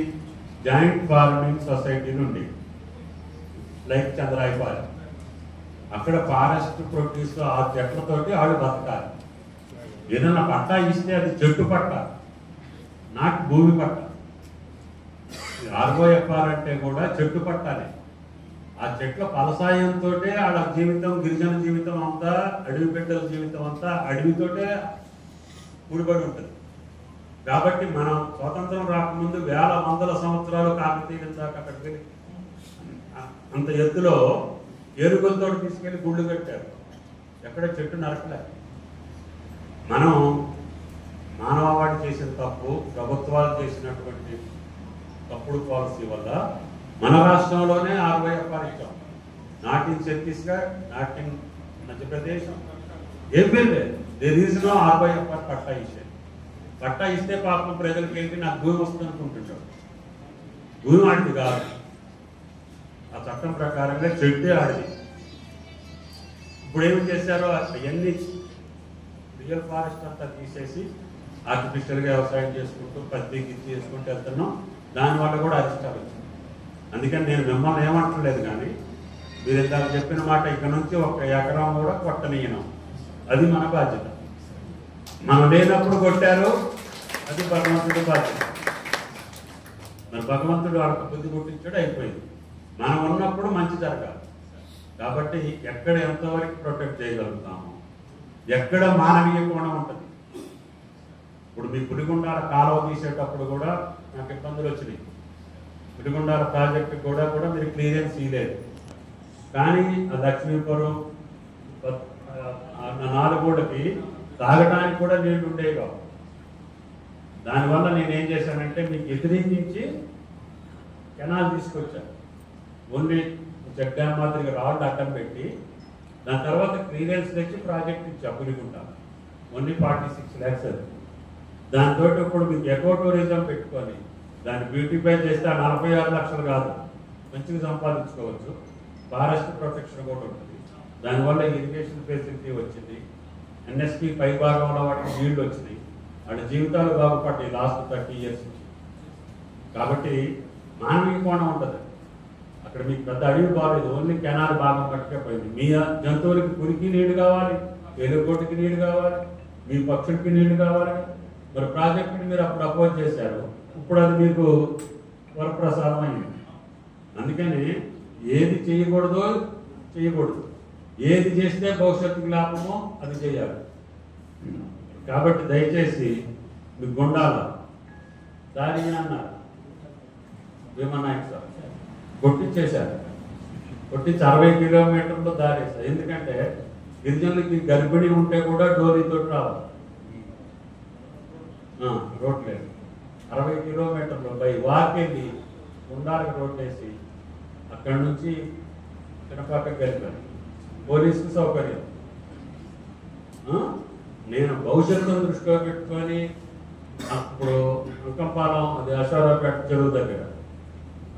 జాయింట్ ఫార్మింగ్ సొసైటీ నుండి లైక్ చంద్రాయపాలెం, అక్కడ ఫారెస్ట్ ప్రొడ్యూస్ ఆ చెట్లతోటి ఆడు బతకాలి. ఏదైనా పట్టా ఇస్తే అది చెట్టు పట్టా, నాకు భూమి పట్ట. ఆర్ఓఎఫ్ఆర్ అంటే కూడా చెట్టు పట్టాలి. ఆ చెట్ల ఫలసాయంతో ఆడ జీవితం, గిరిజన జీవితం అంతా, అడవి బిడ్డల జీవితం అంతా అడవితోటే ముడిపడి ఉంటుంది. కాబట్టి మనం స్వాతంత్రం రాకముందు వేల వందల సంవత్సరాలు కాకతీయుల దాకా అక్కడికి వెళ్ళి అంత ఎత్తులో ఏనుగులతో తీసుకెళ్లి గుళ్ళు కట్టారు. ఎక్కడ చెట్టు నరకలే. మనం మానవవాడి చేసిన తప్పు, ప్రభుత్వాలు చేసినటువంటి తప్పుడు పాలసీ వల్ల మన రాష్ట్రంలోనే ఆర్ఓఎఫ్ఆర్ ఇచ్చాం. Not in Chhattisgarh, not in Madhya Pradesh, ఏం లేదు. దేర్ ఈజ్ నో ఆర్ఓఎఫ్ఆర్ పట్టా ఇచ్చే. పట్టా ఇస్తే పాపం ప్రజలకి ఏంటి, నాకు భూమి వస్తుంది అనుకుంటుంటాడు. భూమి ఆడిది కాదు, ఆ చట్టం ప్రకారంగా చెట్టే ఆడిది. ఇప్పుడు ఏమి చేశారో అవన్నీ రియల్ ఫారెస్ట్ అంతా తీసేసి ఆర్టిఫిషియల్గా వ్యవసాయం చేసుకుంటూ పత్తి గిత్తి చేసుకుంటూ వెళ్తున్నాం. దానివల్ల కూడా అరిష్టాలు వచ్చింది. అందుకని నేను మిమ్మల్ని ఏమంటలేదు, కానీ మీరు ఇందాక చెప్పిన మాట, ఇక్కడ నుంచి 1 ఎకరం కూడా కొట్టనీయను, అది మన బాధ్యత. మనం లేనప్పుడు కొట్టారు, అది భగవంతుడి బాధ్యత. మరి భగవంతుడు వాళ్ళకి బుద్ధి పుట్టించాడు, అయిపోయింది. మనం ఉన్నప్పుడు మంచి జరగాలి. కాబట్టి ఎక్కడ ఎంతవరకు ప్రొటెక్ట్ చేయగలుగుతాము, ఎక్కడ మానవీయ కోణం ఉంటుంది. ఇప్పుడు మీ పులిగుండాల కాలువ తీసేటప్పుడు కూడా నాకు ఇబ్బందులు వచ్చినాయి. పులిగుండాల ప్రాజెక్టు కూడా మీరు క్లియరెన్స్ ఇవ్వలేదు. కానీ ఆ లక్ష్మీపురం నాలుగోడకి తాగడానికి కూడా నీళ్లు ఉండేవి కావు. దానివల్ల నేనేం చేశానంటే మీకు వ్యతిరేకించి కెనాల్ తీసుకొచ్చాను. ఓన్లీ చెక్ డ్యామ్ మాదిరిగా రాళ్ళు అడ్డం పెట్టి దాని తర్వాత క్లియరెన్స్ తెచ్చి ప్రాజెక్ట్ ఇచ్చా పులిగుండ. ఓన్లీ 46 lakhs అది. దాంతో ఇప్పుడు మీకు ఎకో టూరిజం పెట్టుకొని దాన్ని బ్యూటిఫై చేస్తే 46 లక్షలు కాదు, మంచిగా సంపాదించుకోవచ్చు. ఫారెస్ట్ ప్రొటెక్షన్ కూడా ఉంటుంది. దానివల్ల ఇరిగేషన్ ఫెసిలిటీ వచ్చింది. ఎన్ఎస్పి పై భాగంలో వాటికి నీళ్లు వచ్చినాయి. వాళ్ళ జీవితాలు బాగుపడ్డాయి లాస్ట్ 30 years నుంచి. కాబట్టి మానవీయ కోణం ఉంటుంది. అక్కడ మీకు పెద్ద అడవి బాగలేదు, ఓన్లీ కెనాల్ భాగం పట్టుకపోయింది. మీ జంతువులకి పురికి నీళ్లు కావాలి, ఎలుగొట్టుకి నీళ్లు కావాలి, మీ పక్షులకి నీళ్లు కావాలి. మరి ప్రాజెక్టుని మీరు అప్పుడు అపోజ్ చేశారు, ఇప్పుడు అది మీకు వరప్రసాదం అయింది. అందుకని ఏది చేయకూడదో చేయకూడదు, ఏది చేస్తే భవిష్యత్తుకు లాభమో అది చేయాలి. కాబట్టి దయచేసి మీ గుండాల దారి అన్నారు భీమనాయక్ సార్ కొట్టించేశారు. కొట్టించి 60 కిలోమీటర్లు దారేశారు. ఎందుకంటే గిరిజనులకి గర్భిణి ఉంటే కూడా డోలీతో రావాలి, రోడ్ లేదు. 60 కిలోమీటర్లు బై వాక్ వెళ్ళి గుండాలకు రోడ్ వేసి అక్కడ నుంచి చిన్నపాకకి వెళ్ళిపోయాను. పోలీసుకు సౌకర్యం. నేను భవిష్యత్తును దృష్టిలో పెట్టుకొని అప్పుడు అంకంపాలెం, అది అశ్వారావుపేట చెరువు దగ్గర,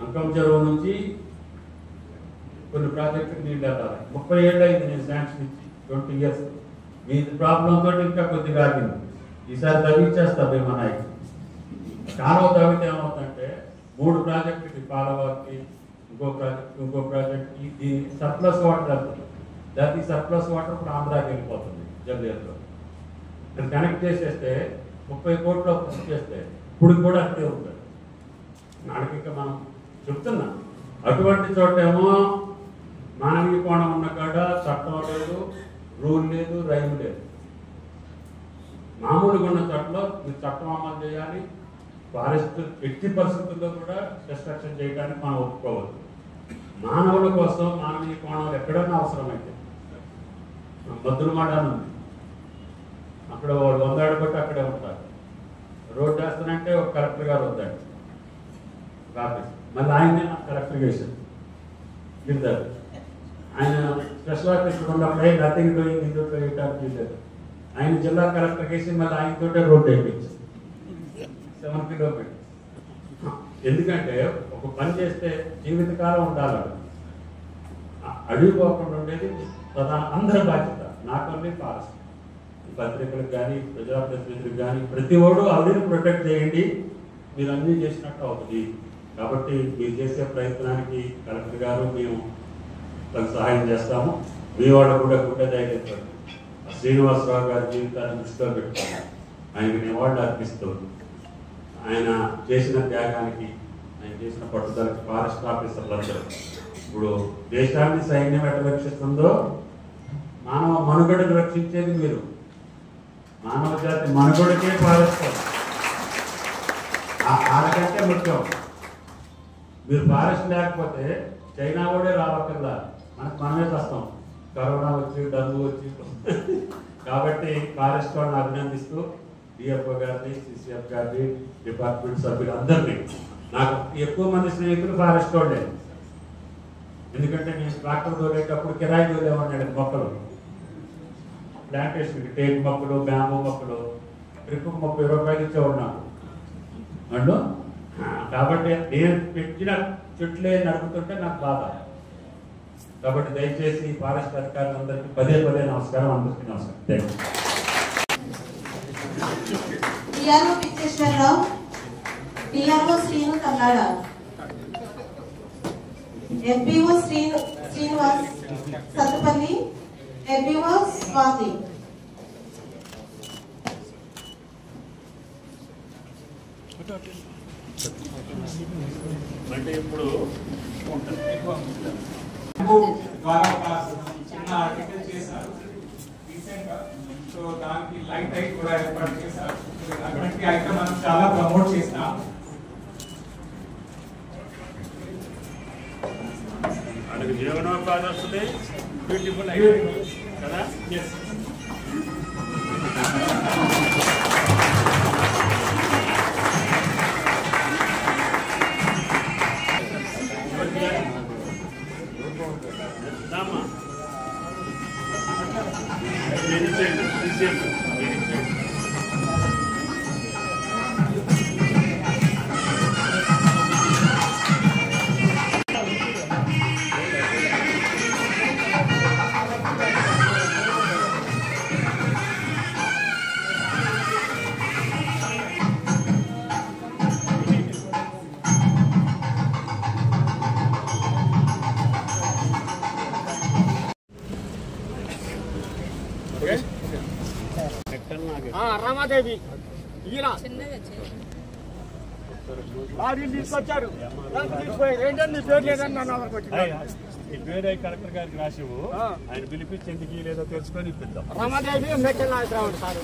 అంకం చెరువు నుంచి కొన్ని ప్రాజెక్టులు నీళ్ళు వెళ్ళాలి. 30 ఏళ్ళు అయింది నేను శాంక్షన్ ఇచ్చి, 20 years. మీ ప్రాబ్లంతో ఇంకా కొద్దిగా ఆగింది. ఈసారి తగ్గించేస్తా భీమనాయకి. కాలువ తగ్గితే ఏమవుతుందంటే 3 ప్రాజెక్టుకి, పాలవాకి, ఇంకో ప్రాజెక్ట్కి ఈ సర్ప్లస్ వాటర్ వెళ్తుంది. దానికి సర్ప్లస్ వాటర్ ఇప్పుడు ఆంధ్రాకి వెళ్ళిపోతుంది. జల్లేరులో కనెక్ట్ చేసేస్తే 30 కోట్లు పూర్తి చేస్తే ఇప్పుడు కూడా అంతే ఉంటుంది. నాడికి ఇంకా మనం చెప్తున్నాం. అటువంటి చోటేమో మానవీయ కోణం ఉన్న కాడ చట్టం లేదు, రూల్ లేదు, రైలు లేదు. మామూలుగా ఉన్న చోట్ల మీరు చట్టం అమలు చేయాలి. ఫారెస్ట్ ఎట్టి పరిస్థితుల్లో కూడా డిస్ట్రక్షన్ చేయడానికి మనం ఒప్పుకోవద్దు. మానవుల కోసం మానవీయ కోణాలు ఎక్కడైనా అవసరమైతే, మద్దులమాడ ఉంది, అక్కడ వాళ్ళు వందాడు బట్టి అక్కడే ఉంటారు. రోడ్డు వేస్తానంటే ఒక కలెక్టర్ గారు వద్దాడు ఆఫీస్, మళ్ళీ ఆయనే కలెక్టర్ చేశారు. గిరిదారు ఆయన స్పెషల్ ఆఫీసర్ ఉన్నప్పుడే నథింగ్ డూయింగ్ ఇన్ చేశారు. ఆయన జిల్లా కలెక్టర్ చేసి మళ్ళీ ఆయనతోటే రోడ్డు వేయించారు 7 kilometers. ఎందుకంటే ఒక పని చేస్తే జీవితకాలం ఉండాలి. అడవి పోకుండా ఉండేది అందరి బాధ్యత, నాట్ ఓన్లీ ఫారెస్ట్. పత్రికలకు కానీ, ప్రజాప్రతినిధులకు కానీ ప్రతి ఒడు అడవిని ప్రొటెక్ట్ చేయండి. మీరు అన్నీ చేసినట్టు అవుతుంది. కాబట్టి మీరు చేసే ప్రయత్నానికి కలెక్టర్ గారు మేము తనకు సహాయం చేస్తాము. మీ వాళ్ళు కూడా గుండె ధైర్యం శ్రీనివాసరావు గారి జీవితాన్ని దృష్టిలో పెట్టుకోండి. ఆయనకి నివాళులు అర్పిస్తూ ఆయన చేసిన త్యాగానికి, ఆయన చేసిన పట్టుదలకి ఫారెస్ట్ ఆఫీసర్లందరూ ఇప్పుడు దేశాన్ని సైన్యం ఎట్లా రక్షిస్తుందో మానవ మనుగడను రక్షించేది మీరు. మానవ జాతి మనుగడకే ఫారెస్ట్ ఆడకంటే ముఖ్యం. మీరు ఫారెస్ట్ లేకపోతే చైనా కూడా రావక్కర్లా, మనమే కష్టం. కరోనా వచ్చి, డబ్బు వచ్చి. కాబట్టి ఫారెస్ట్ వాళ్ళని అభినందిస్తూ డిఎఫ్ఓ గారిని, సిసిఎఫ్ గారిని, డిపార్ట్మెంట్ సభ్యులు అందరినీ, నాకు ఎక్కువ మంది స్నేహితులు ఫారెస్ట్ వాళ్ళే. ఎందుకంటే నేను ట్రాక్టర్ తోలేటప్పుడు కిరాయి తోలేమన్నాడు. మొక్కలు ప్లాంటేషన్కి టేక్ మొక్కలు, బ్యాంబూ మొక్కలు ట్రిప్కు 30 రూపాయలు ఇచ్చేవాడు నాకు అండు. కాబట్టి నేను పెట్టిన చెట్లే నడుపుతుంటే నాకు బాధ. కాబట్టి దయచేసి ఫారెస్ట్ అధికారులందరికీ పదే నమస్కారం. అందరికీ నమస్కారం. DRO Picheswararao, DRO Srinu Kallada, FBO Srinivas Sathupalli, FBO Swathi. అంటే ఇప్పుడు ద్వారా ఒక చిన్న ఆర్టికల్ చేశారు రీసెంట్ గా. సో దానికి లైట్ హైట్ కూడా ఏర్పాటు చేశారు. అటువంటి ఐటమ్ మనం చాలా ప్రమోట్ చేస్తాం. మనకి జీవనోపాధి వస్తుంది, బ్యూటిఫుల్ అయిపోయింది కదా. రామాదేవి ఈయన లారీలు తీసుకొచ్చారు, తీసుకుపోయారు. ఏంటంటే నీ పేరు లేదని నన్ను అక్కడికి వచ్చి ఈ పేరు కలెక్టర్ గారికి రాసివు, ఆయన పిలిపించి ఎందుకు లేదో తెలుసుకొని ఇప్పిద్దాం. రామాదేవి మెట్టెల్ నాయకరావు సార్.